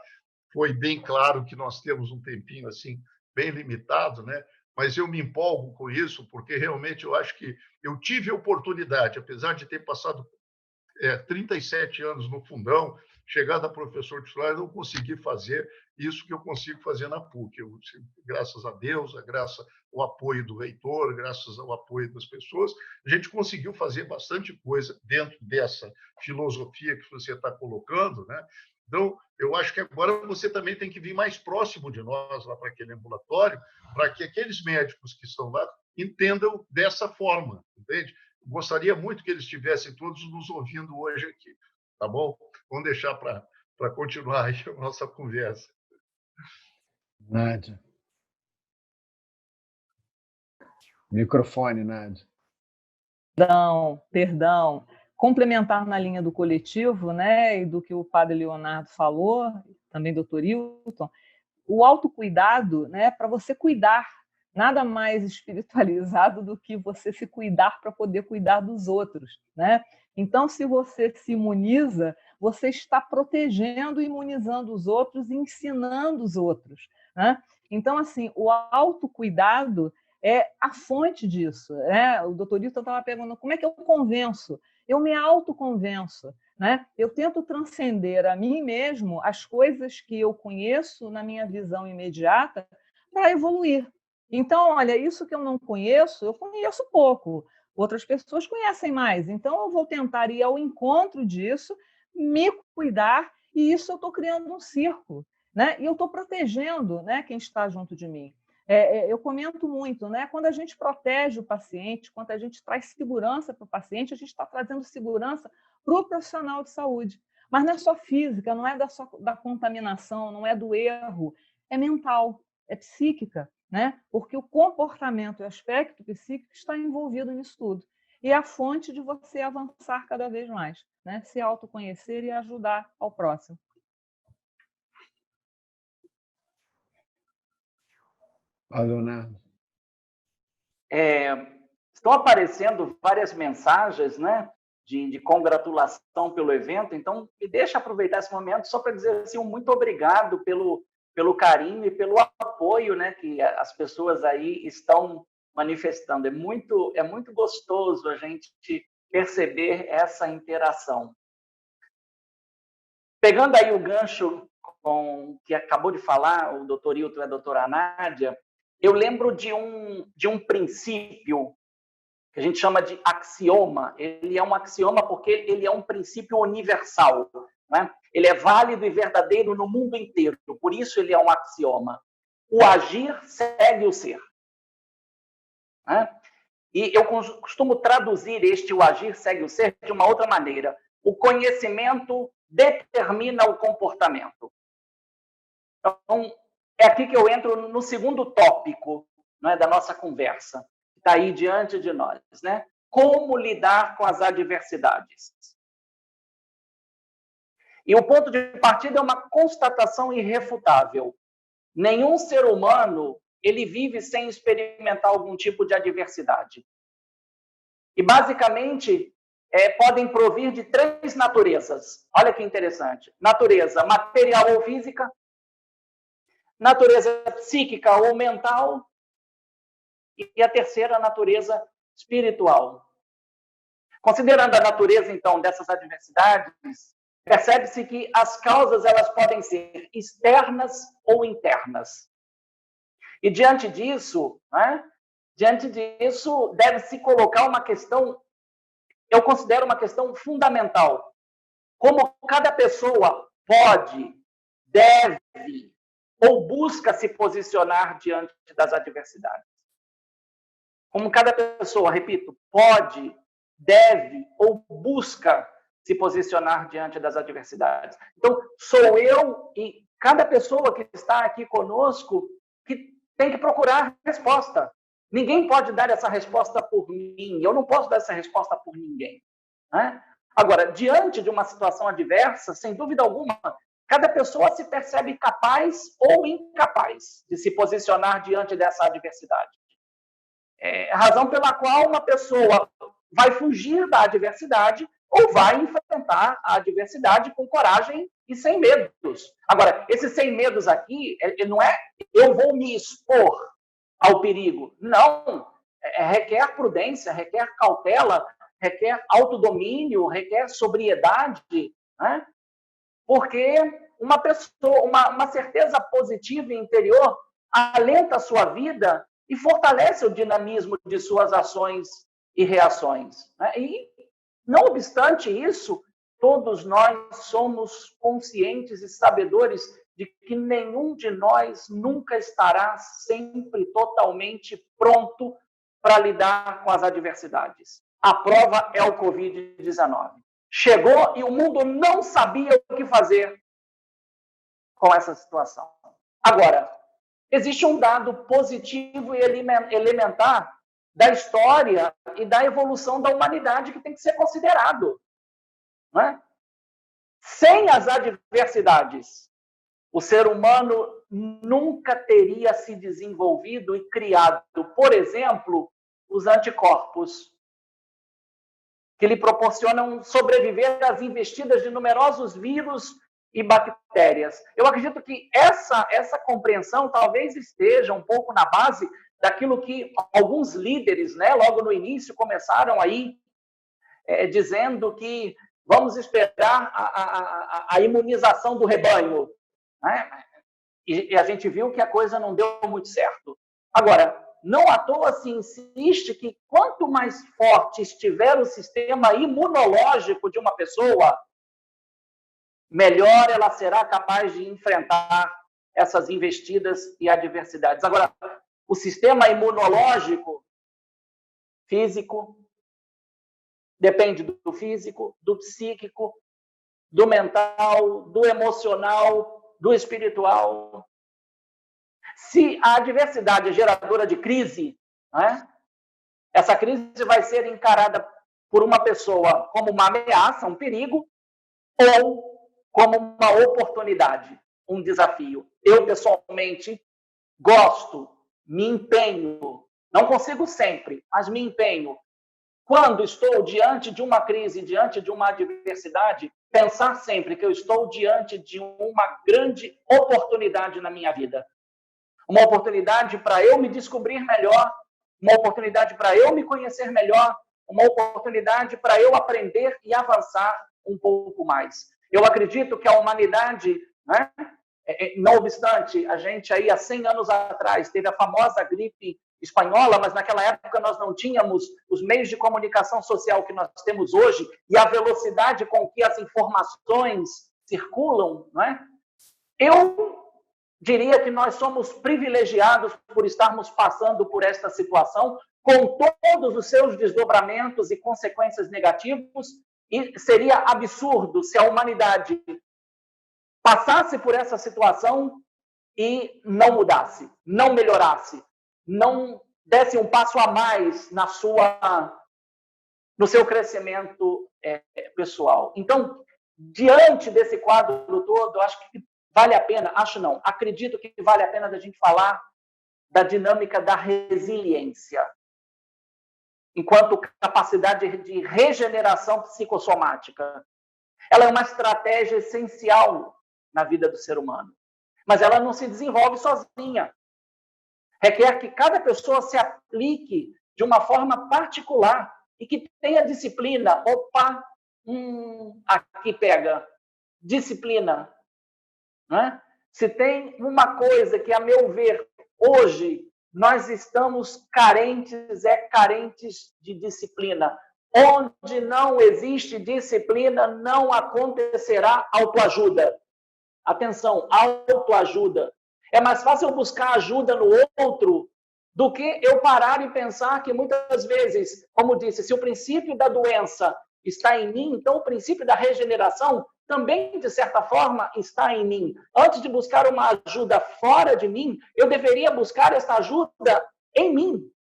Foi bem claro que nós temos um tempinho assim bem limitado, né? Mas eu me empolgo com isso, porque realmente eu acho que eu tive a oportunidade, apesar de ter passado 37 anos no fundão, chegado a professor titular, eu não consegui fazer isso que eu consigo fazer na PUC. Graças a Deus, graças ao apoio do reitor, graças ao apoio das pessoas, a gente conseguiu fazer bastante coisa dentro dessa filosofia que você está colocando, né? Então, eu acho que agora você também tem que vir mais próximo de nós, lá para aquele ambulatório, para que aqueles médicos que estão lá entendam dessa forma, entende? Gostaria muito que eles estivessem todos nos ouvindo hoje aqui, tá bom? Vamos deixar para continuar aí a nossa conversa. Nádia. Microfone, Nádia. Perdão. Complementar na linha do coletivo, né, e do que o padre Leonardo falou, também doutor Hilton, o autocuidado, né, para você cuidar nada mais espiritualizado do que você se cuidar para poder cuidar dos outros, né? Então, se você se imuniza, você está protegendo e imunizando os outros e ensinando os outros, né? Então, assim, o autocuidado é a fonte disso, né? O doutor Hilton estava perguntando como é que eu convenço? Eu me autoconvenço, né? Eu tento transcender a mim mesmo as coisas que eu conheço na minha visão imediata para evoluir. Então, olha, isso que eu não conheço, eu conheço pouco. Outras pessoas conhecem mais. Então, eu vou tentar ir ao encontro disso, me cuidar, e isso eu estou criando um círculo, né? E eu estou protegendo, né, quem está junto de mim. Eu comento muito, né? Quando a gente protege o paciente, quando a gente traz segurança para o paciente, a gente está trazendo segurança para o profissional de saúde. Mas não é só física, não é só da contaminação, não é do erro, é mental, é psíquica, né? Porque o comportamento e o aspecto psíquico está envolvido nisso tudo. E é a fonte de você avançar cada vez mais, né? Se autoconhecer e ajudar ao próximo. Leonardo. Estão aparecendo várias mensagens, né, de congratulação pelo evento, então me deixa aproveitar esse momento só para dizer assim, um muito obrigado pelo carinho e pelo apoio, né, que as pessoas aí estão manifestando. É muito gostoso a gente perceber essa interação. Pegando aí o gancho com que acabou de falar o doutor Hilton e a doutora Nádia, eu lembro de um princípio que a gente chama de axioma. Ele é um axioma porque ele é um princípio universal, né? Ele é válido e verdadeiro no mundo inteiro, por isso ele é um axioma. O agir segue o ser, né? E eu costumo traduzir o agir segue o ser de uma outra maneira. O conhecimento determina o comportamento. Então, é aqui que eu entro no segundo tópico, né, da nossa conversa, que está aí diante de nós, né? Como lidar com as adversidades. E o ponto de partida é uma constatação irrefutável. Nenhum ser humano ele vive sem experimentar algum tipo de adversidade. E, basicamente, podem provir de 3 naturezas. Olha que interessante. Natureza material ou física, natureza psíquica ou mental, e a terceira, a natureza espiritual. Considerando a natureza, então, dessas adversidades, percebe-se que as causas elas podem ser externas ou internas. E diante disso, né, deve-se colocar uma questão, eu considero uma questão fundamental. Como cada pessoa pode, deve ou busca se posicionar diante das adversidades. Como cada pessoa, repito, pode, deve ou busca se posicionar diante das adversidades. Então, sou eu e cada pessoa que está aqui conosco que tem que procurar resposta. Ninguém pode dar essa resposta por mim. Eu não posso dar essa resposta por ninguém, né? Agora, diante de uma situação adversa, sem dúvida alguma, cada pessoa se percebe capaz ou incapaz de se posicionar diante dessa adversidade. É a razão pela qual uma pessoa vai fugir da adversidade ou vai enfrentar a adversidade com coragem e sem medos. Agora, esses sem medos aqui, não é eu vou me expor ao perigo. Não. Requer prudência, requer cautela, requer autodomínio, requer sobriedade, né? Porque uma pessoa, uma certeza positiva interior alenta a sua vida e fortalece o dinamismo de suas ações e reações, né? E, não obstante isso, todos nós somos conscientes e sabedores de que nenhum de nós nunca estará sempre totalmente pronto para lidar com as adversidades. A prova é o Covid-19. Chegou e o mundo não sabia o que fazer com essa situação. Agora, existe um dado positivo e elementar da história e da evolução da humanidade que tem que ser considerado, não é? Sem as adversidades, o ser humano nunca teria se desenvolvido e criado, por exemplo, os anticorpos, que lhe proporcionam sobreviver às investidas de numerosos vírus e bactérias. Eu acredito que essa compreensão talvez esteja um pouco na base daquilo que alguns líderes, né, logo no início, começaram aí dizendo que vamos esperar a imunização do rebanho, né? E a gente viu que a coisa não deu muito certo. Agora, não à toa se insiste que quanto mais forte estiver o sistema imunológico de uma pessoa, melhor ela será capaz de enfrentar essas investidas e adversidades. Agora, o sistema imunológico físico depende do físico, do psíquico, do mental, do emocional, do espiritual. Se a adversidade é geradora de crise, né, essa crise vai ser encarada por uma pessoa como uma ameaça, um perigo, ou como uma oportunidade, um desafio. Eu, pessoalmente, gosto, me empenho, não consigo sempre, mas me empenho. Quando estou diante de uma crise, diante de uma adversidade, pensar sempre que eu estou diante de uma grande oportunidade na minha vida. Uma oportunidade para eu me descobrir melhor, uma oportunidade para eu me conhecer melhor, uma oportunidade para eu aprender e avançar um pouco mais. Eu acredito que a humanidade, né, não obstante, a gente aí há 100 anos atrás teve a famosa gripe espanhola, mas naquela época nós não tínhamos os meios de comunicação social que nós temos hoje e a velocidade com que as informações circulam, né? Eu diria que nós somos privilegiados por estarmos passando por esta situação com todos os seus desdobramentos e consequências negativos, e seria absurdo se a humanidade passasse por essa situação e não mudasse, não melhorasse, não desse um passo a mais no seu crescimento pessoal. Então, diante desse quadro todo, acho que vale a pena, acredito que vale a pena a gente falar da dinâmica da resiliência, enquanto capacidade de regeneração psicossomática. Ela é uma estratégia essencial na vida do ser humano, mas ela não se desenvolve sozinha. Requer que cada pessoa se aplique de uma forma particular e que tenha disciplina. Opa, aqui pega. Disciplina. Né? Se tem uma coisa que, a meu ver, hoje nós estamos carentes de disciplina. Onde não existe disciplina, não acontecerá autoajuda. Atenção, autoajuda. É mais fácil eu buscar ajuda no outro do que eu parar e pensar que muitas vezes, como disse, se o princípio da doença está em mim, então o princípio da regeneração também, de certa forma, está em mim. Antes de buscar uma ajuda fora de mim, eu deveria buscar essa ajuda em mim,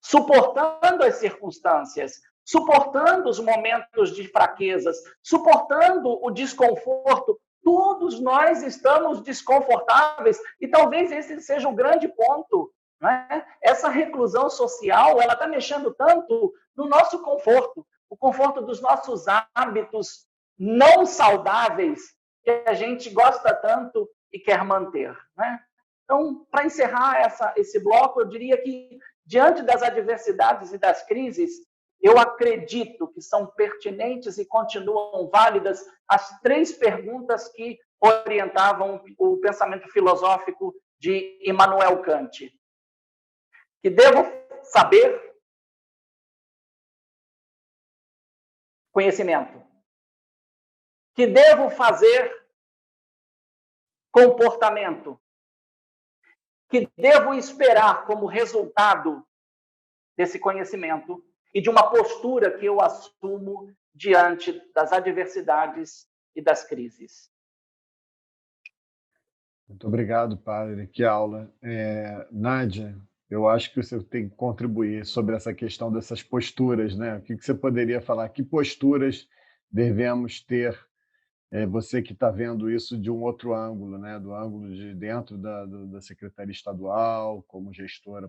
suportando as circunstâncias, suportando os momentos de fraquezas, suportando o desconforto. Todos nós estamos desconfortáveis e talvez esse seja o grande ponto, né? Essa reclusão social, ela está mexendo tanto no nosso conforto, o conforto dos nossos hábitos não saudáveis que a gente gosta tanto e quer manter, né? Então, para encerrar esse bloco, eu diria que, diante das adversidades e das crises, eu acredito que são pertinentes e continuam válidas as 3 perguntas que orientavam o pensamento filosófico de Immanuel Kant. Que devo saber? Conhecimento. Que devo fazer? Comportamento. Que devo esperar como resultado desse conhecimento e de uma postura que eu assumo diante das adversidades e das crises. Muito obrigado, padre. Que aula. Nádia, eu acho que você tem que contribuir sobre essa questão dessas posturas, né? O que você poderia falar? Que posturas devemos ter você que está vendo isso de um outro ângulo, né? Do ângulo de dentro da Secretaria Estadual, como gestora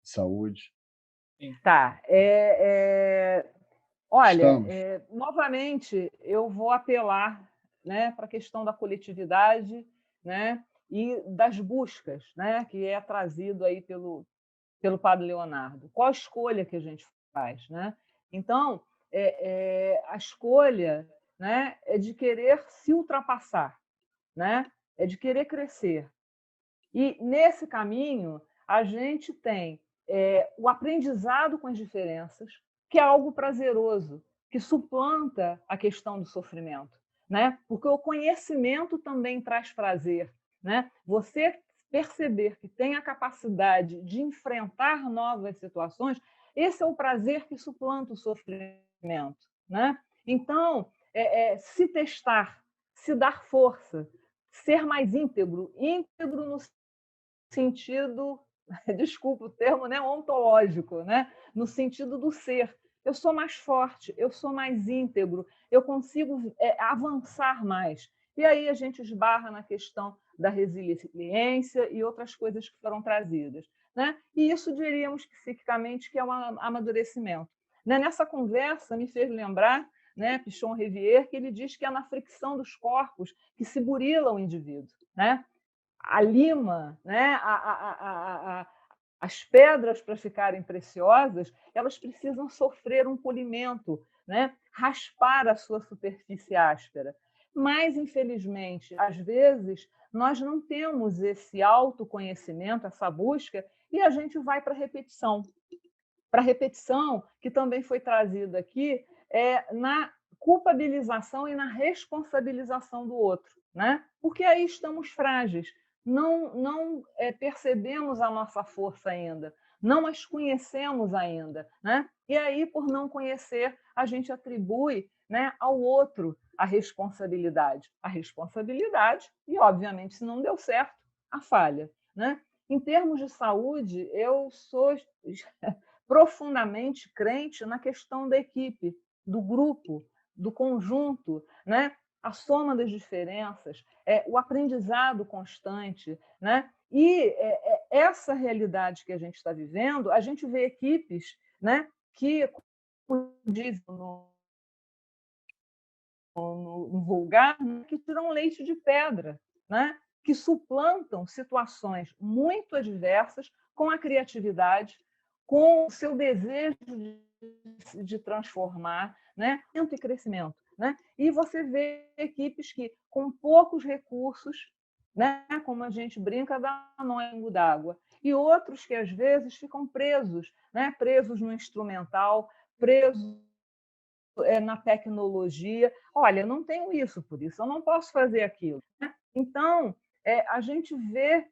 de saúde. Tá. Olha, Estamos. novamente, eu vou apelar, né, para a questão da coletividade, né, e das buscas, né, que é trazido aí pelo Padre Leonardo. Qual a escolha que a gente faz, né? Então, a escolha, né, é de querer se ultrapassar, né? É de querer crescer. E, nesse caminho, a gente tem o aprendizado com as diferenças, que é algo prazeroso, que suplanta a questão do sofrimento, né? Porque o conhecimento também traz prazer, né? Você perceber que tem a capacidade de enfrentar novas situações, esse é o prazer que suplanta o sofrimento, né? Então, se testar, se dar força, ser mais íntegro no sentido, desculpa o termo, né, ontológico, né, no sentido do ser. Eu sou mais forte, eu sou mais íntegro, eu consigo avançar mais. E aí a gente esbarra na questão da resiliência e outras coisas que foram trazidas, né? E isso diríamos psiquicamente que é um amadurecimento. Né? Nessa conversa me fez lembrar, né, Pichon Rivière, que ele diz que é na fricção dos corpos que se burila o indivíduo, né? A lima, né? As pedras, para ficarem preciosas, elas precisam sofrer um polimento, né? Raspar a sua superfície áspera. Mas, infelizmente, às vezes, nós não temos esse autoconhecimento, essa busca, e a gente vai para a repetição. Para a repetição, que também foi trazida aqui, na culpabilização e na responsabilização do outro, né? Porque aí estamos frágeis, não percebemos a nossa força ainda, não as conhecemos ainda, né? E aí, por não conhecer, a gente atribui, né, ao outro a responsabilidade e, obviamente, se não deu certo, a falha, né? Em termos de saúde, eu sou profundamente crente na questão da equipe, do grupo, do conjunto, né? A soma das diferenças, o aprendizado constante, né? E essa realidade que a gente está vivendo, a gente vê equipes, né, que, como dizem no vulgar, que tiram leite de pedra, né? Que suplantam situações muito adversas com a criatividade, com o seu desejo de transformar, né? E crescimento. Né? E você vê equipes que, com poucos recursos, né? Como a gente brinca, dá nó d'água, e outros que, às vezes, ficam presos, né? Presos no instrumental, presos na tecnologia. Olha, eu não tenho isso, por isso eu não posso fazer aquilo. Né? Então, a gente vê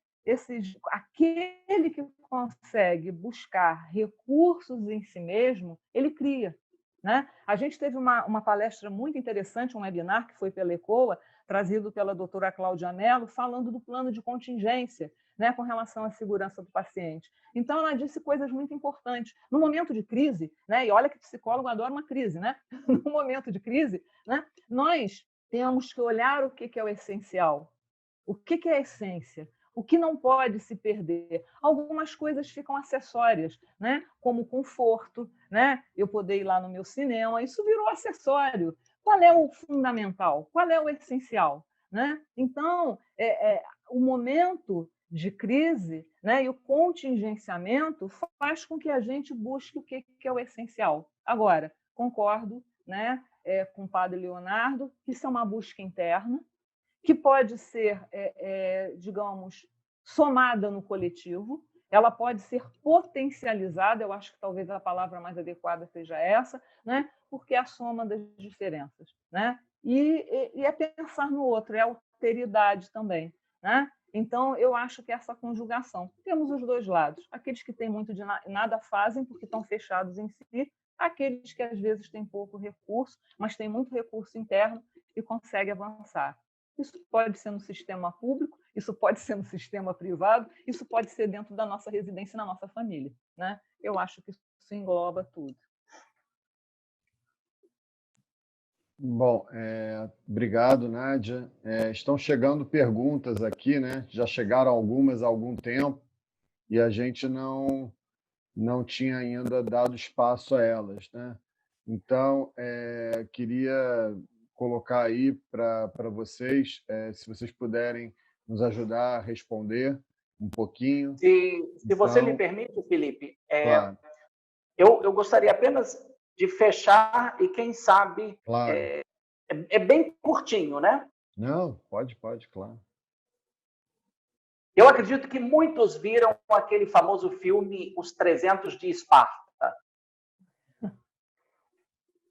aquele que consegue buscar recursos em si mesmo, ele cria. Né? A gente teve uma palestra muito interessante, um webinar que foi pela ECOA, trazido pela doutora Cláudia Mello, falando do plano de contingência, né, com relação à segurança do paciente. Então, ela disse coisas muito importantes. No momento de crise, né, e olha que psicólogo adora uma crise, né? No momento de crise, né, nós temos que olhar o que é o essencial, o que é a essência, o que não pode se perder. Algumas coisas ficam acessórias, né? Como conforto, né? Eu poder ir lá no meu cinema, isso virou acessório. Qual é o fundamental? Qual é o essencial? Né? Então, o momento de crise, né, e o contingenciamento faz com que a gente busque o que é o essencial. Agora, concordo, né, com o padre Leonardo, que isso é uma busca interna, que pode ser, digamos, somada no coletivo, ela pode ser potencializada, eu acho que talvez a palavra mais adequada seja essa, né? Porque é a soma das diferenças. Né? E é pensar no outro, é alteridade também. Né? Então, eu acho que essa conjugação. Temos os dois lados. Aqueles que têm muito de nada fazem porque estão fechados em si, aqueles que às vezes têm pouco recurso, mas têm muito recurso interno e conseguem avançar. Isso pode ser no sistema público, isso pode ser no sistema privado, isso pode ser dentro da nossa residência, na nossa família. Né? Eu acho que isso engloba tudo. Bom, obrigado, Nádia. Estão chegando perguntas aqui, né? Já chegaram algumas há algum tempo e a gente não tinha ainda dado espaço a elas, né? Então, queria colocar aí para vocês, se vocês puderem nos ajudar a responder um pouquinho. Se você me permite, Felipe, claro. eu gostaria apenas de fechar e, quem sabe, Claro. é bem curtinho, né? Não, pode, claro. Eu acredito que muitos viram aquele famoso filme Os 300 de Esparta.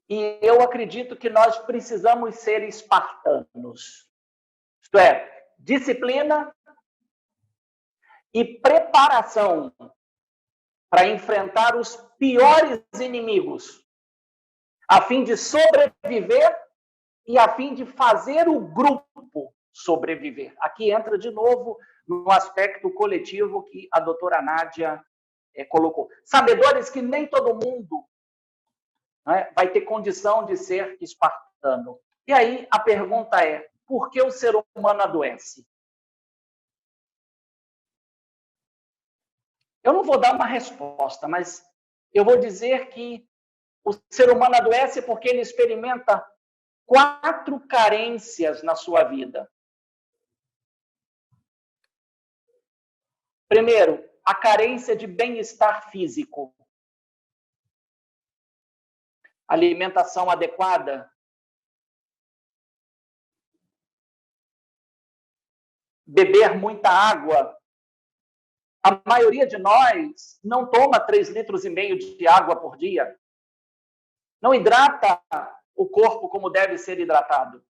E eu acredito que nós precisamos ser espartanos. Isto é, disciplina e preparação para enfrentar os piores inimigos, a fim de sobreviver e a fim de fazer o grupo sobreviver. Aqui entra de novo no aspecto coletivo que a doutora Nádia colocou. Sabedores que nem todo mundo, né, vai ter condição de ser espartano. E aí a pergunta é, por que o ser humano adoece? Eu não vou dar uma resposta, mas eu vou dizer que o ser humano adoece porque ele experimenta 4 carências na sua vida. Primeiro, a carência de bem-estar físico. Alimentação adequada. Beber muita água. A maioria de nós não toma 3,5 litros de água por dia. Não hidrata o corpo como deve ser hidratado.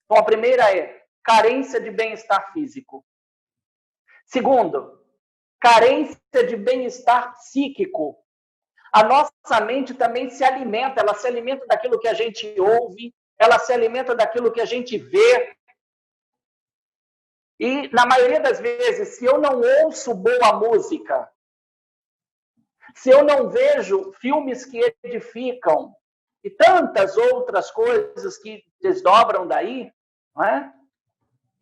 Então, a primeira é carência de bem-estar físico. Segundo, carência de bem-estar psíquico. A nossa mente também se alimenta, ela se alimenta daquilo que a gente ouve, ela se alimenta daquilo que a gente vê. E, na maioria das vezes, se eu não ouço boa música, se eu não vejo filmes que edificam e tantas outras coisas que desdobram daí, não é?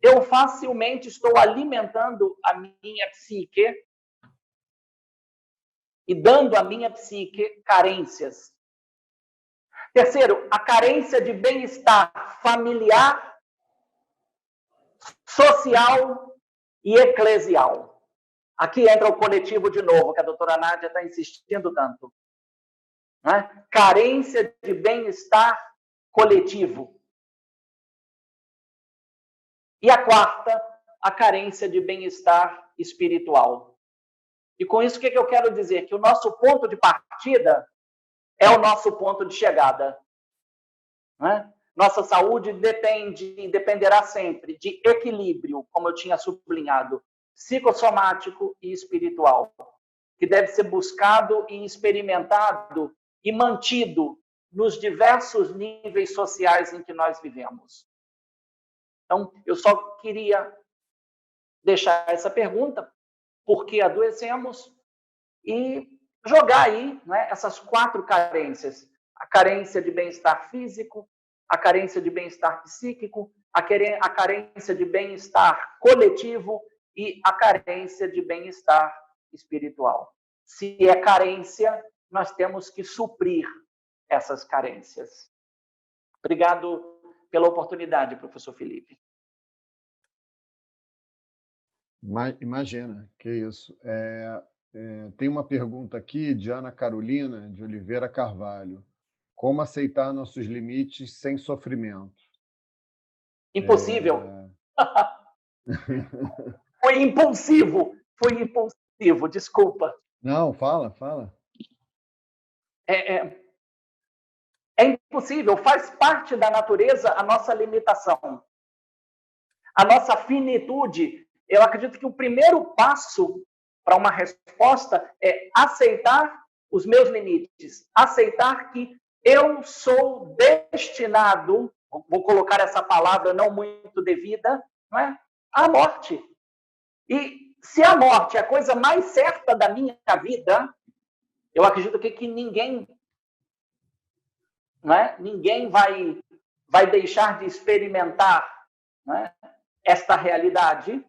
Eu facilmente estou alimentando a minha psique e dando à minha psique carências. Terceiro, a carência de bem-estar familiar, social e eclesial. Aqui entra o coletivo de novo, que a doutora Nádia está insistindo tanto. Né? Carência de bem-estar coletivo. E a quarta, a carência de bem-estar espiritual. E com isso, o que eu quero dizer? Que o nosso ponto de partida é o nosso ponto de chegada. Né? Nossa saúde dependerá sempre de equilíbrio, como eu tinha sublinhado, psicossomático e espiritual, que deve ser buscado e experimentado e mantido nos diversos níveis sociais em que nós vivemos. Então, eu só queria deixar essa pergunta, por que adoecemos, e jogar aí, né, essas 4 carências. A carência de bem-estar físico, a carência de bem-estar psíquico, a carência de bem-estar coletivo e a carência de bem-estar espiritual. Se é carência, nós temos que suprir essas carências. Obrigado pela oportunidade, professor Felipe. Imagina, que isso. Tem uma pergunta aqui de Ana Carolina de Oliveira Carvalho. Como aceitar nossos limites sem sofrimento? Impossível. Foi impulsivo, desculpa. Não, fala. É impossível, faz parte da natureza a nossa limitação, a nossa finitude. Eu acredito que o primeiro passo para uma resposta é aceitar os meus limites, aceitar que eu sou destinado, vou colocar essa palavra não muito devida, não é? À morte. E se a morte é a coisa mais certa da minha vida, eu acredito que ninguém, não é? Ninguém vai vai deixar de experimentar, né, esta realidade.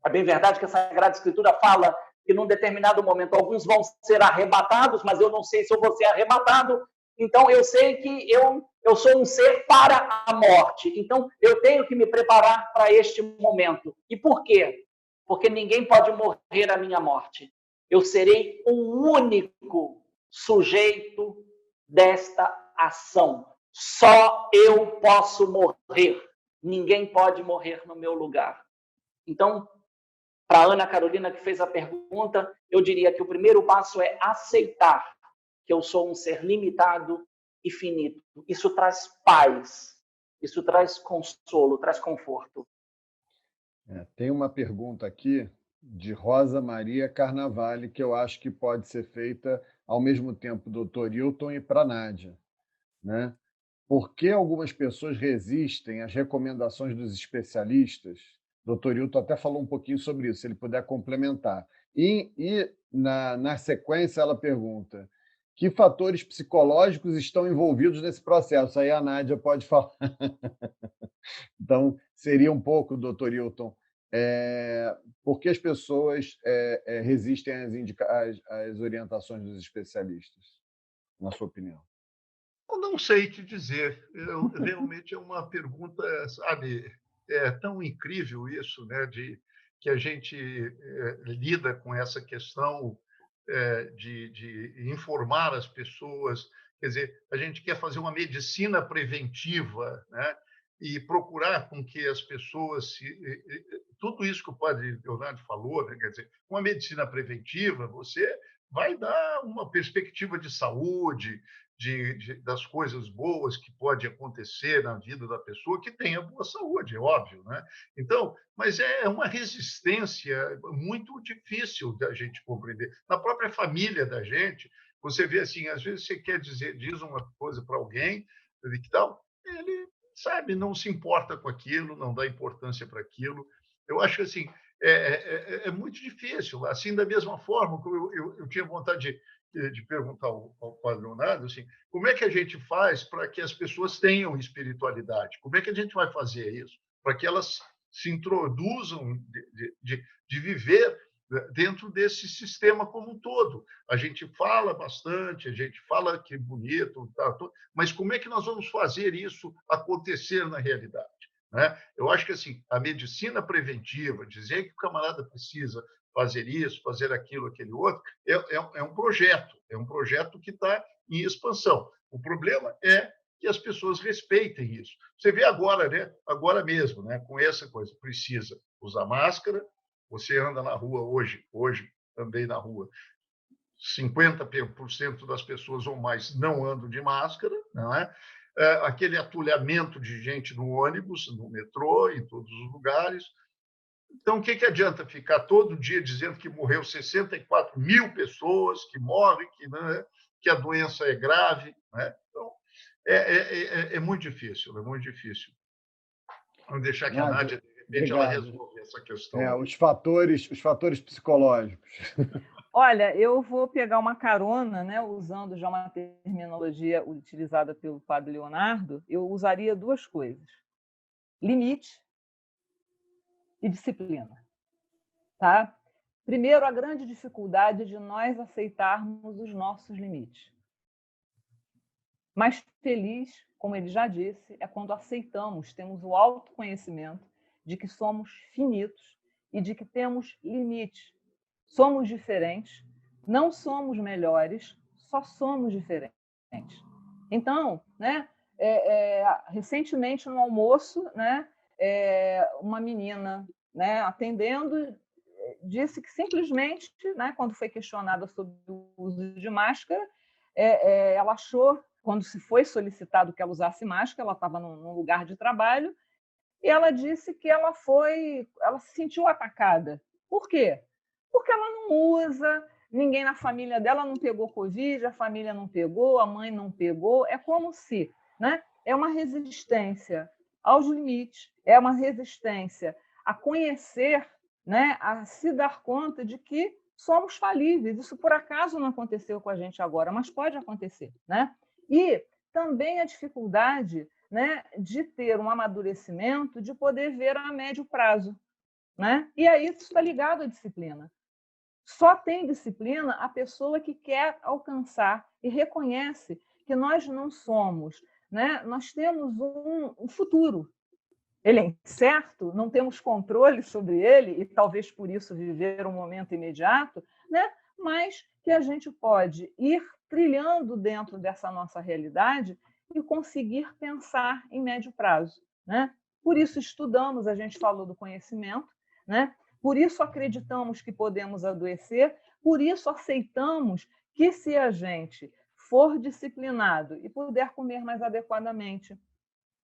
É bem verdade que a Sagrada Escritura fala que num determinado momento alguns vão ser arrebatados, mas eu não sei se eu vou ser arrebatado. Então eu sei que eu sou um ser para a morte. Então eu tenho que me preparar para este momento. E por quê? Porque ninguém pode morrer a minha morte. Eu serei o único sujeito desta ação. Só eu posso morrer. Ninguém pode morrer no meu lugar. Então, para a Ana Carolina, que fez a pergunta, eu diria que o primeiro passo é aceitar que eu sou um ser limitado e finito. Isso traz paz, isso traz consolo, traz conforto. Tem uma pergunta aqui de Rosa Maria Carnavale, que eu acho que pode ser feita ao mesmo tempo do Dr. Hilton e para a Nádia, né? Por que algumas pessoas resistem às recomendações dos especialistas? O Dr. Hilton até falou um pouquinho sobre isso, se ele puder complementar. E na sequência, ela pergunta: que fatores psicológicos estão envolvidos nesse processo? Aí a Nádia pode falar. Então, seria um pouco, Dr. Hilton, por que as pessoas resistem às orientações dos especialistas, na sua opinião? Eu não sei te dizer. Realmente é uma pergunta, sabe, é tão incrível isso, né, de que a gente lida com essa questão de informar as pessoas. Quer dizer, a gente quer fazer uma medicina preventiva, né, e procurar com que as pessoas tudo isso que o padre Leonardo falou, né, quer dizer, com a medicina preventiva você vai dar uma perspectiva de saúde, das coisas boas que pode acontecer na vida da pessoa que tenha boa saúde, é óbvio, né? Então, mas é uma resistência muito difícil da gente compreender. Na própria família da gente, você vê assim, às vezes você diz uma coisa para alguém e que tal, ele, sabe, não se importa com aquilo, não dá importância para aquilo. Eu acho que assim é muito difícil. Assim, da mesma forma que eu tinha vontade de perguntar ao padre Leonardo, assim, como é que a gente faz para que as pessoas tenham espiritualidade? Como é que a gente vai fazer isso? Para que elas se introduzam de viver dentro desse sistema como um todo. A gente fala bastante, a gente fala que bonito, tá, mas como é que nós vamos fazer isso acontecer na realidade? Né? Eu acho que assim, a medicina preventiva, dizer que o camarada precisa fazer isso, fazer aquilo, aquele outro, é um projeto que está em expansão. O problema é que as pessoas respeitem isso. Você vê agora, né? Agora mesmo, né? Com essa coisa, precisa usar máscara. Você anda na rua hoje andei na rua, 50% das pessoas ou mais não andam de máscara, não é? Aquele atulhamento de gente no ônibus, no metrô, em todos os lugares. Então, o que adianta ficar todo dia dizendo que morreu 64 mil pessoas, que morrem, que a doença é grave? Né? Então, é muito difícil, é muito difícil. Vamos deixar que a Nádia, de repente, ela resolva essa questão. Os fatores psicológicos. Olha, eu vou pegar uma carona, né, usando já uma terminologia utilizada pelo padre Leonardo, eu usaria duas coisas: limite e disciplina. Tá? Primeiro, a grande dificuldade de nós aceitarmos os nossos limites. Mas feliz, como ele já disse, é quando aceitamos, temos o autoconhecimento de que somos finitos e de que temos limites. Somos diferentes, não somos melhores, só somos diferentes. Então, né, recentemente no almoço, né, uma menina, né, atendendo, disse que simplesmente, né, quando foi questionada sobre o uso de máscara, ela achou, quando se foi solicitado que ela usasse máscara, ela estava num lugar de trabalho, e ela disse que ela se sentiu atacada. Por quê? Porque ela não usa, ninguém na família dela não pegou Covid, a família não pegou, a mãe não pegou. É como se, né, é uma resistência aos limites, é uma resistência a conhecer, né, a se dar conta de que somos falíveis. Isso, por acaso, não aconteceu com a gente agora, mas pode acontecer. Né? E também a dificuldade né, de ter um amadurecimento, de poder ver a médio prazo, né? E aí isso está ligado à disciplina. Só tem disciplina a pessoa que quer alcançar e reconhece que nós não somos, né? Nós temos um futuro. Ele é incerto, não temos controle sobre ele, e talvez por isso viver um momento imediato, né? Mas que a gente pode ir trilhando dentro dessa nossa realidade e conseguir pensar em médio prazo, né? Por isso estudamos, a gente falou do conhecimento, né? Por isso acreditamos que podemos adoecer, por isso aceitamos que, se a gente for disciplinado e puder comer mais adequadamente,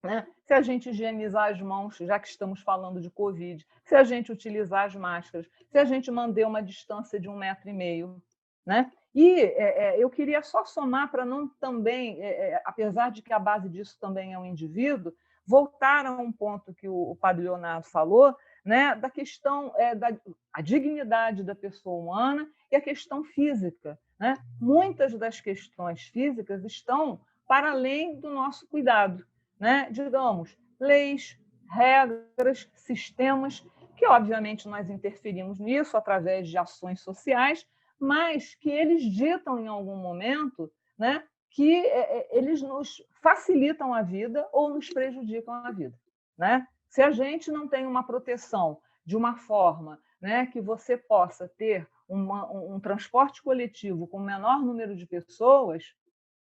né? Se a gente higienizar as mãos, já que estamos falando de Covid, se a gente utilizar as máscaras, se a gente manter uma distância de 1,5 metro, né? E eu queria só somar para não também, apesar de que a base disso também é o indivíduo, voltar a um ponto que o padre Leonardo falou, né, da questão da dignidade da pessoa humana e a questão física, né? Muitas das questões físicas estão para além do nosso cuidado, né? Digamos, leis, regras, sistemas, que obviamente nós interferimos nisso através de ações sociais, mas que eles ditam em algum momento, né, que eles nos facilitam a vida ou nos prejudicam a vida, né? Se a gente não tem uma proteção de uma forma, né, que você possa ter um transporte coletivo com o menor número de pessoas,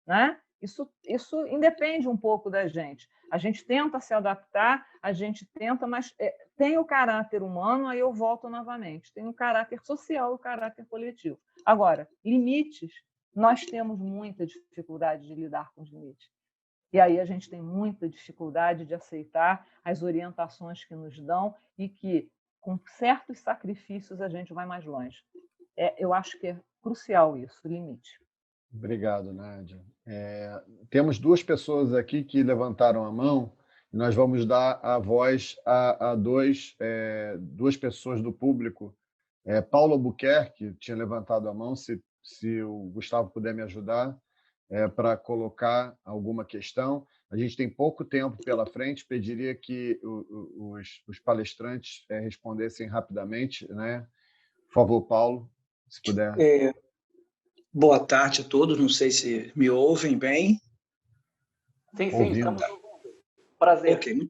né? Isso independe um pouco da gente. A gente tenta se adaptar, a gente tenta, mas tem o caráter humano, aí eu volto novamente. Tem o caráter social e o caráter coletivo. Agora, limites, nós temos muita dificuldade de lidar com os limites. E aí a gente tem muita dificuldade de aceitar as orientações que nos dão e que, com certos sacrifícios, a gente vai mais longe. Eu acho que é crucial isso, o limite. Obrigado, Nádia. Temos duas pessoas aqui que levantaram a mão e nós vamos dar a voz a duas pessoas do público. Paulo Albuquerque tinha levantado a mão, se o Gustavo puder me ajudar para colocar alguma questão. A gente tem pouco tempo pela frente, pediria que os palestrantes respondessem rapidamente, né? Por favor, Paulo, se puder. Boa tarde a todos, não sei se me ouvem bem. Sim, estamos ouvindo. Prazer. Okay.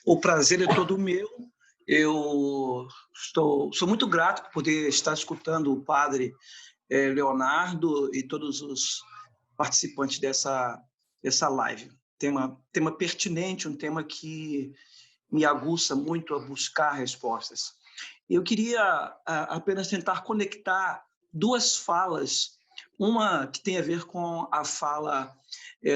O prazer é todo meu. Eu sou muito grato por poder estar escutando o padre Leonardo e todos os participantes dessa live. Tema pertinente, um tema que me aguça muito a buscar respostas. Eu queria apenas tentar conectar duas falas, uma que tem a ver com a fala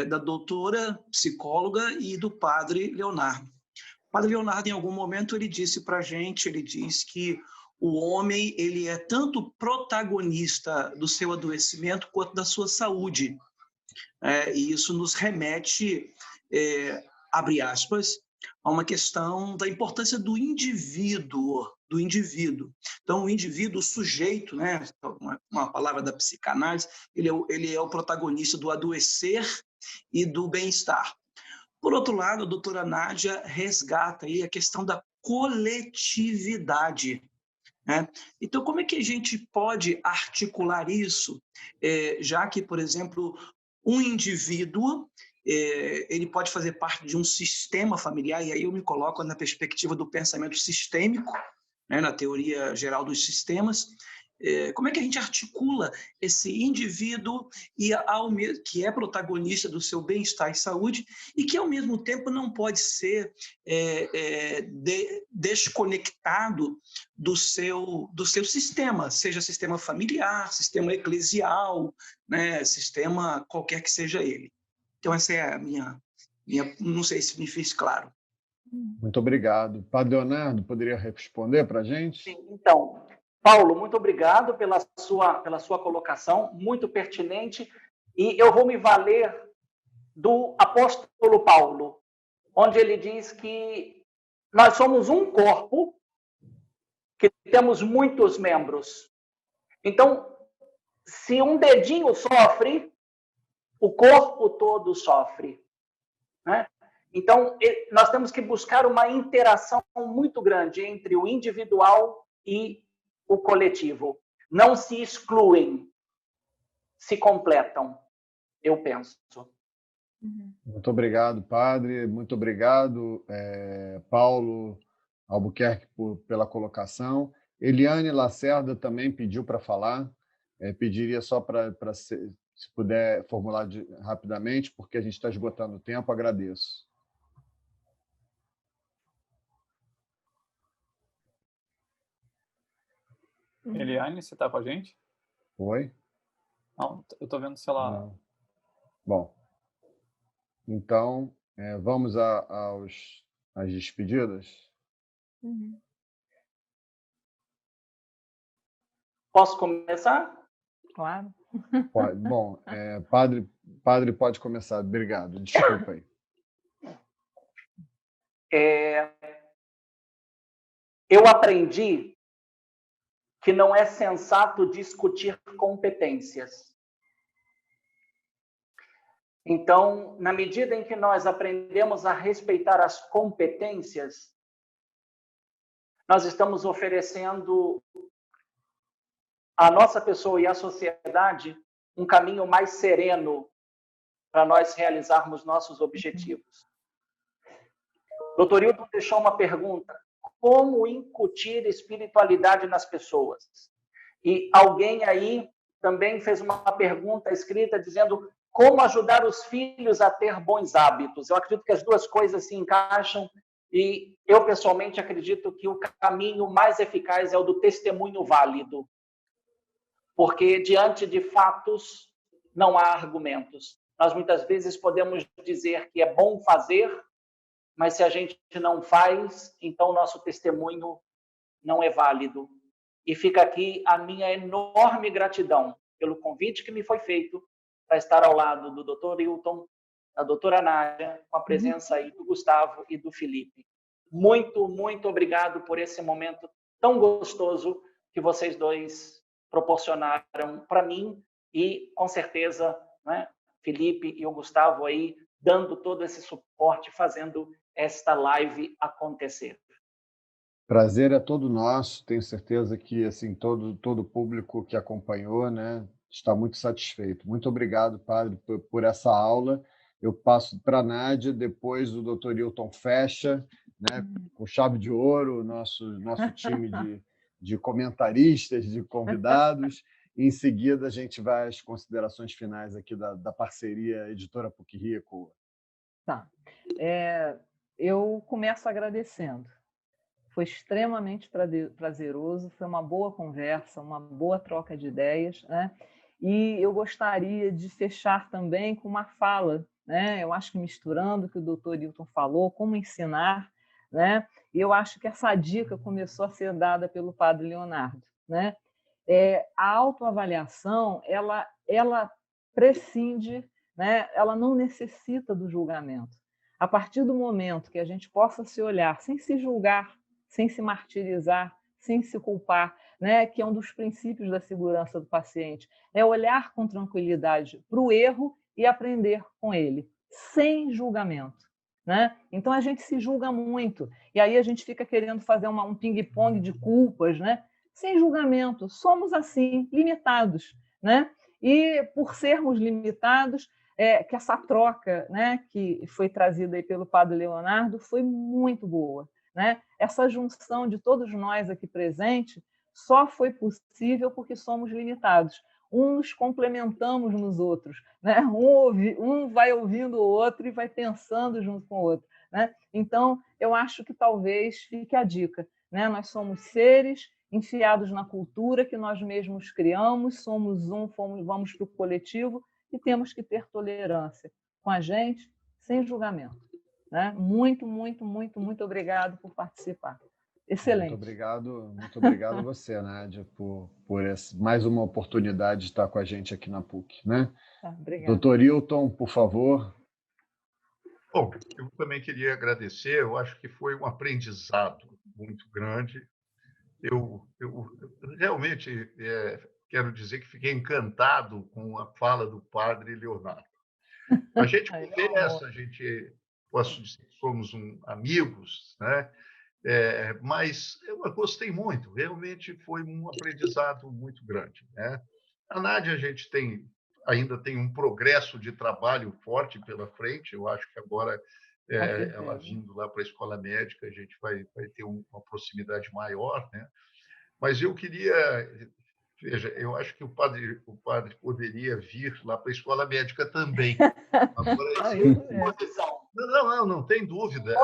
da doutora psicóloga e do padre Leonardo. O padre Leonardo, em algum momento, ele disse para a gente, ele diz que o homem ele é tanto protagonista do seu adoecimento quanto da sua saúde. E isso nos remete, abre aspas, a uma questão da importância do indivíduo. Então, o indivíduo, o sujeito, né, uma palavra da psicanálise, ele é o protagonista do adoecer e do bem-estar. Por outro lado, a doutora Nádia resgata aí a questão da coletividade, né? Então, como é que a gente pode articular isso, já que, por exemplo, um indivíduo ele pode fazer parte de um sistema familiar, e aí eu me coloco na perspectiva do pensamento sistêmico, né, na teoria geral dos sistemas. Como é que a gente articula esse indivíduo que é protagonista do seu bem-estar e saúde e que, ao mesmo tempo, não pode ser desconectado do seu sistema, seja sistema familiar, sistema eclesial, né, sistema qualquer que seja ele. Então, essa é a minha não sei se me fiz claro. Muito obrigado. Padre Leonardo, poderia responder para a gente? Sim, então, Paulo, muito obrigado pela sua colocação, muito pertinente, e eu vou me valer do apóstolo Paulo, onde ele diz que nós somos um corpo que temos muitos membros. Então, se um dedinho sofre, o corpo todo sofre, né? Então, nós temos que buscar uma interação muito grande entre o individual e o coletivo. Não se excluem, se completam, eu penso. Muito obrigado, padre. Muito obrigado, Paulo Albuquerque, pela colocação. Eliane Lacerda também pediu para falar. Pediria só para se puder formular rapidamente, porque a gente está esgotando o tempo. Agradeço. Eliane, você está com a gente? Oi? Não, eu estou vendo se ela... Não. Bom, então, vamos às despedidas? Posso começar? Claro. Pode. Bom, padre pode começar. Obrigado. Desculpa aí. Eu aprendi que não é sensato discutir competências. Então, na medida em que nós aprendemos a respeitar as competências, nós estamos oferecendo à nossa pessoa e à sociedade um caminho mais sereno para nós realizarmos nossos objetivos. Dr. Hilton deixou uma pergunta: como incutir espiritualidade nas pessoas? E alguém aí também fez uma pergunta escrita dizendo como ajudar os filhos a ter bons hábitos. Eu acredito que as duas coisas se encaixam e eu, pessoalmente, acredito que o caminho mais eficaz é o do testemunho válido. Porque, diante de fatos, não há argumentos. Nós, muitas vezes, podemos dizer que é bom fazer, mas se a gente não faz, então o nosso testemunho não é válido. E fica aqui a minha enorme gratidão pelo convite que me foi feito para estar ao lado do Dr. Hilton, da doutora Nádia, com a presença aí do Gustavo e do Felipe. Muito, muito obrigado por esse momento tão gostoso que vocês dois proporcionaram para mim e, com certeza, né, Felipe e o Gustavo aí dando todo esse suporte, fazendo esta live acontecer. Prazer é todo nosso. Tenho certeza que assim todo o público que acompanhou, né, está muito satisfeito. Muito obrigado, padre, por essa aula. Eu passo para a Nádia, depois o Dr. Hilton fecha, né, com chave de ouro, o nosso time de comentaristas, de convidados. E, em seguida, a gente vai às considerações finais aqui da parceria Editora PUC-Rio ECOA. Tá. Eu começo agradecendo. Foi extremamente prazeroso, foi uma boa conversa, uma boa troca de ideias, né? E eu gostaria de fechar também com uma fala, né? Eu acho que misturando o que o Dr. Hilton falou, como ensinar, né? E eu acho que essa dica começou a ser dada pelo Padre Leonardo, né? A autoavaliação, ela prescinde, né? Ela não necessita do julgamento. A partir do momento que a gente possa se olhar sem se julgar, sem se martirizar, sem se culpar, né? Que é um dos princípios da segurança do paciente, é olhar com tranquilidade para o erro e aprender com ele, sem julgamento, né? Então a gente se julga muito e aí a gente fica querendo fazer um ping-pong de culpas, né? Sem julgamento, somos assim, limitados, né? E por sermos limitados, que essa troca, né, que foi trazida aí pelo Padre Leonardo foi muito boa, né? Essa junção de todos nós aqui presentes só foi possível porque somos limitados. Uns complementamos nos outros, né? Um vai ouvindo o outro e vai pensando junto com o outro, né? Então, eu acho que talvez fique a dica, né? Nós somos seres enfiados na cultura que nós mesmos criamos, somos vamos para o coletivo e temos que ter tolerância com a gente, sem julgamento. Né? Muito, muito, muito, muito obrigado por participar. Excelente. Muito obrigado a você, Nádia, por mais uma oportunidade de estar com a gente aqui na PUC. Né? Dr. Hilton, por favor. Bom, eu também queria agradecer, eu acho que foi um aprendizado muito grande. Eu realmente quero dizer que fiquei encantado com a fala do padre Leonardo. A gente conversa, a gente posso dizer que somos amigos, né? Mas eu gostei muito, realmente foi um aprendizado muito grande, né? A Nádia, a gente ainda tem um progresso de trabalho forte pela frente, eu acho que agora, ela vindo lá para a escola médica, a gente vai ter uma proximidade maior, né? Mas eu queria, veja, eu acho que o padre poderia vir lá para a escola médica também. Agora, não tem dúvida.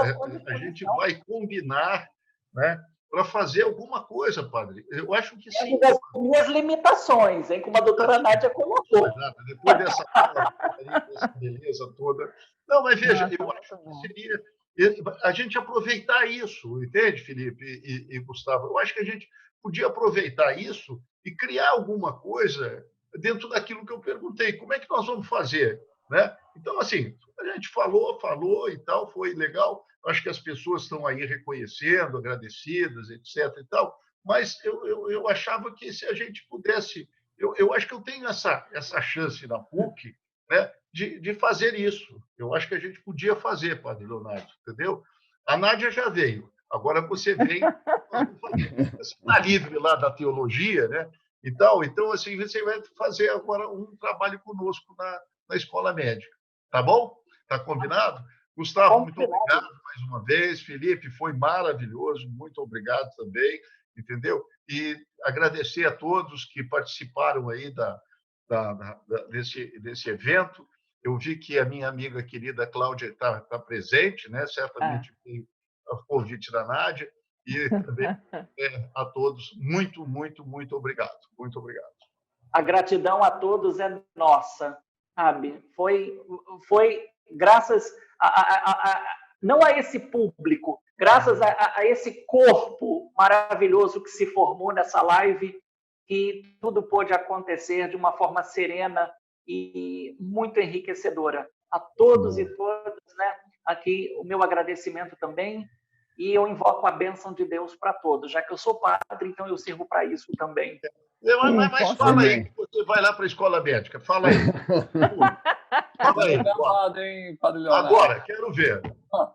A gente vai combinar, né, para fazer alguma coisa, padre. Eu acho que sim. Das minhas limitações, hein, como a doutora Nádia colocou. Depois dessa beleza toda. Não, mas veja, eu acho que seria a gente aproveitar isso, entende, Felipe e Gustavo? Eu acho que a gente podia aproveitar isso e criar alguma coisa dentro daquilo que eu perguntei. Como é que nós vamos fazer? Né? Então, assim, a gente falou e tal, foi legal. Acho que as pessoas estão aí reconhecendo, agradecidas, etc. e tal. Mas eu achava que se a gente pudesse, eu acho que eu tenho essa chance na PUC, né, de fazer isso. Eu acho que a gente podia fazer, padre Leonardo, entendeu? A Nádia já veio. Agora você vem, você está livre lá da teologia, né? Então, assim, você vai fazer agora um trabalho conosco na escola médica. Tá bom? Tá combinado? Gustavo, muito obrigado mais uma vez. Felipe, foi maravilhoso. Muito obrigado também, entendeu? E agradecer a todos que participaram aí desse evento. Eu vi que a minha amiga querida Cláudia está presente, né? Certamente tem o convite da Nádia. E também a todos, muito, muito, muito obrigado. Muito obrigado. A gratidão a todos é nossa, sabe? Foi graças não a esse público, graças a esse corpo maravilhoso que se formou nessa live, que tudo pôde acontecer de uma forma serena e muito enriquecedora. A todos e todas, né? Aqui o meu agradecimento também, e eu invoco a bênção de Deus para todos. Já que eu sou padre, então eu sirvo para isso também. Mas fala aí que você vai lá para a escola médica. Fala aí. Fala aí. Agora, quero ver.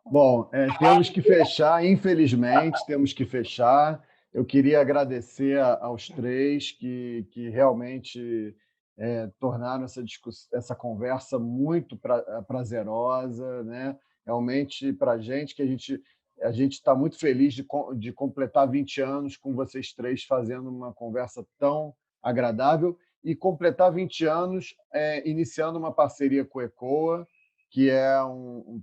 Bom, temos que fechar, infelizmente, temos que fechar. Eu queria agradecer aos três que realmente tornaram essa conversa muito prazerosa, né? Realmente, para a gente, que a gente está muito feliz de completar 20 anos com vocês três fazendo uma conversa tão agradável e completar 20 anos iniciando uma parceria com o ECOA, que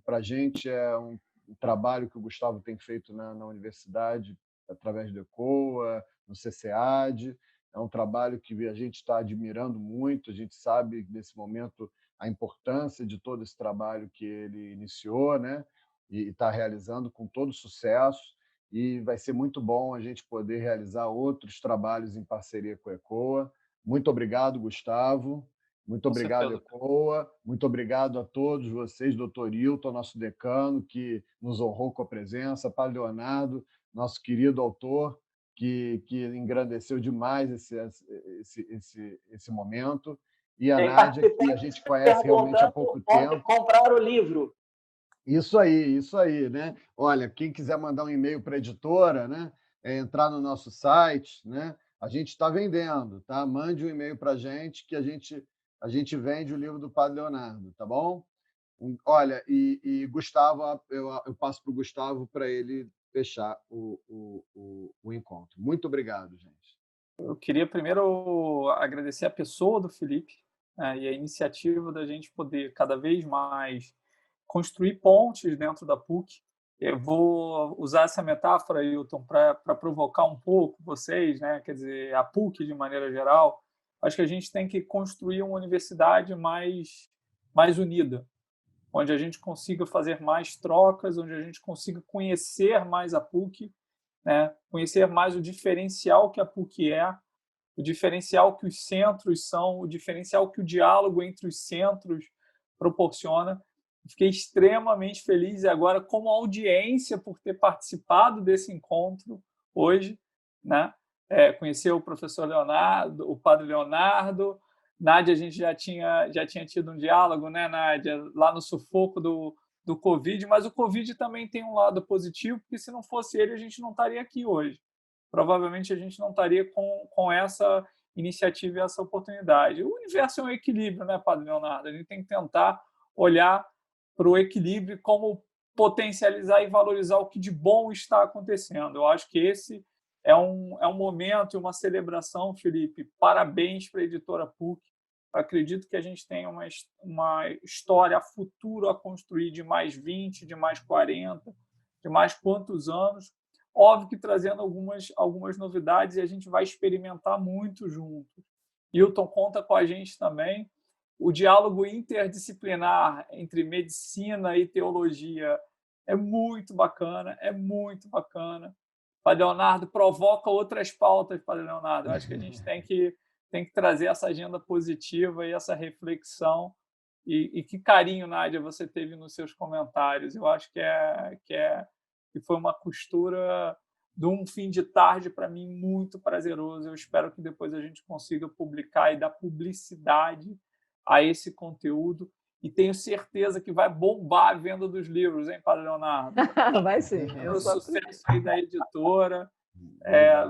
para a gente é um trabalho que o Gustavo tem feito na universidade através do ECOA, no CCAD. É um trabalho que a gente está admirando muito, a gente sabe, nesse momento, a importância de todo esse trabalho que ele iniciou, né? E está realizando com todo sucesso, e vai ser muito bom a gente poder realizar outros trabalhos em parceria com a ECOA. Muito obrigado, Gustavo. Muito obrigado, ECOA. Muito obrigado a todos vocês, doutor Hilton, nosso decano, que nos honrou com a presença, padre Leonardo, nosso querido autor, que engrandeceu demais esse momento, e a Nádia, que a gente conhece realmente há pouco tempo. Comprar o livro. Isso aí, né? Olha, quem quiser mandar um e-mail para a editora, né? Entrar no nosso site, né? A gente está vendendo, tá? Mande um e-mail para a gente que a gente vende o livro do Padre Leonardo, tá bom? Olha, e Gustavo, eu passo para o Gustavo para ele fechar o encontro. Muito obrigado, gente. Eu queria primeiro agradecer a pessoa do Felipe, né, e a iniciativa da gente poder cada vez mais construir pontes dentro da PUC. Eu vou usar essa metáfora, Hilton, para provocar um pouco vocês, né? Quer dizer, a PUC de maneira geral. Acho que a gente tem que construir uma universidade mais unida, onde a gente consiga fazer mais trocas, onde a gente consiga conhecer mais a PUC, né? Conhecer mais o diferencial que a PUC é, o diferencial que os centros são, o diferencial que o diálogo entre os centros proporciona. Fiquei extremamente feliz agora como audiência por ter participado desse encontro hoje, né? Conhecer o professor Leonardo, o padre Leonardo. Nádia, a gente já tinha tido um diálogo, né, Nádia, lá no sufoco do do Covid, mas o Covid também tem um lado positivo, porque se não fosse ele, a gente não estaria aqui hoje. Provavelmente a gente não estaria com essa iniciativa e essa oportunidade. O universo é um equilíbrio, né, Padre Leonardo? A gente tem que tentar olhar para o equilíbrio, como potencializar e valorizar o que de bom está acontecendo. Eu acho que esse é um momento e uma celebração, Felipe. Parabéns para a editora PUC. Acredito que a gente tem uma história a futuro a construir de mais 20, de mais 40, de mais quantos anos. Óbvio que trazendo algumas novidades, e a gente vai experimentar muito junto. Hilton conta com a gente também. O diálogo interdisciplinar entre medicina e teologia é muito bacana, é muito bacana. Padre Leonardo provoca outras pautas, Padre Leonardo. Eu acho que a gente tem que trazer essa agenda positiva e essa reflexão. E que carinho, Nádia, você teve nos seus comentários. Eu acho que foi uma costura de um fim de tarde, para mim, muito prazeroso. Eu espero que depois a gente consiga publicar e dar publicidade a esse conteúdo. E tenho certeza que vai bombar a venda dos livros, hein, Padre Leonardo? Vai sim. O sucesso aí da editora.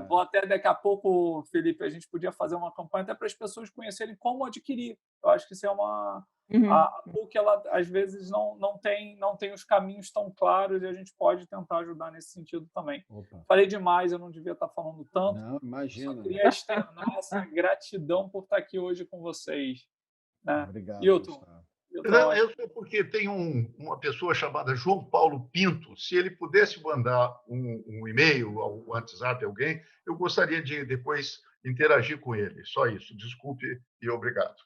Vou até daqui a pouco, Felipe, a gente podia fazer uma campanha até para as pessoas conhecerem como adquirir. Eu acho que isso é uma... A PUC, ela, às vezes, não tem os caminhos tão claros, e a gente pode tentar ajudar nesse sentido também. Opa. Falei demais, eu não devia estar falando tanto. Não, imagina. Só queria externar essa gratidão por estar aqui hoje com vocês. Né? Obrigado, Hilton. Gustavo. Não, eu sei porque tem uma pessoa chamada João Paulo Pinto. Se ele pudesse mandar um e-mail ou um WhatsApp a alguém, eu gostaria de depois interagir com ele. Só isso. Desculpe e obrigado.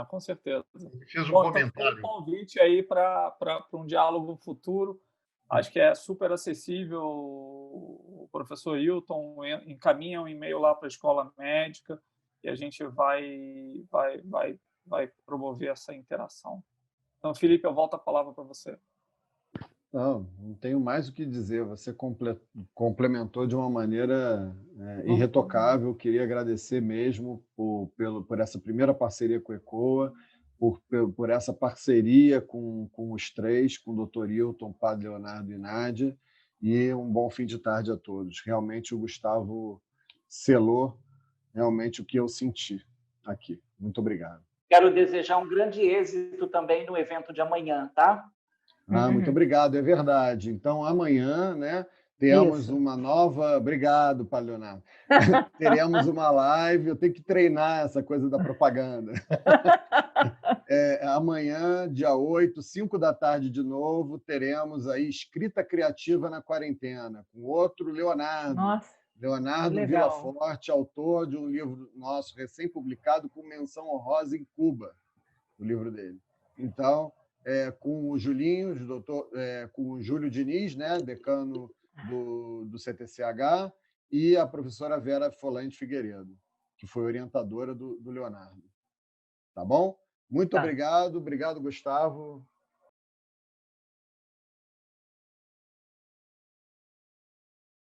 Com certeza. Fiz um comentário. Então, um convite aí para um diálogo futuro. Acho que é super acessível. O professor Hilton encaminha um e-mail lá para a Escola Médica e a gente vai promover essa interação. Então, Felipe, eu volto a palavra para você. Não tenho mais o que dizer. Você complementou de uma maneira irretocável. Queria agradecer mesmo por essa primeira parceria com a ECOA, por essa parceria com os três, com o Dr. Hilton, Padre Leonardo e Nádia, e um bom fim de tarde a todos. Realmente o Gustavo selou realmente o que eu senti aqui. Muito obrigado. Quero desejar um grande êxito também no evento de amanhã, tá? Muito obrigado, é verdade. Então, amanhã, né, temos uma nova... Obrigado, Padre Leonardo. Teremos uma live, eu tenho que treinar essa coisa da propaganda. Amanhã, dia 8, 5 da tarde de novo, teremos aí Escrita Criativa na Quarentena, com outro Leonardo. Nossa. Leonardo Villaforte, autor de um livro nosso recém-publicado com menção honrosa em Cuba, o livro dele. Então, com o Julinho, com o Júlio Diniz, né, decano do CTCH, e a professora Vera Folante Figueiredo, que foi orientadora do Leonardo. Tá bom? Muito obrigado. Obrigado, Gustavo.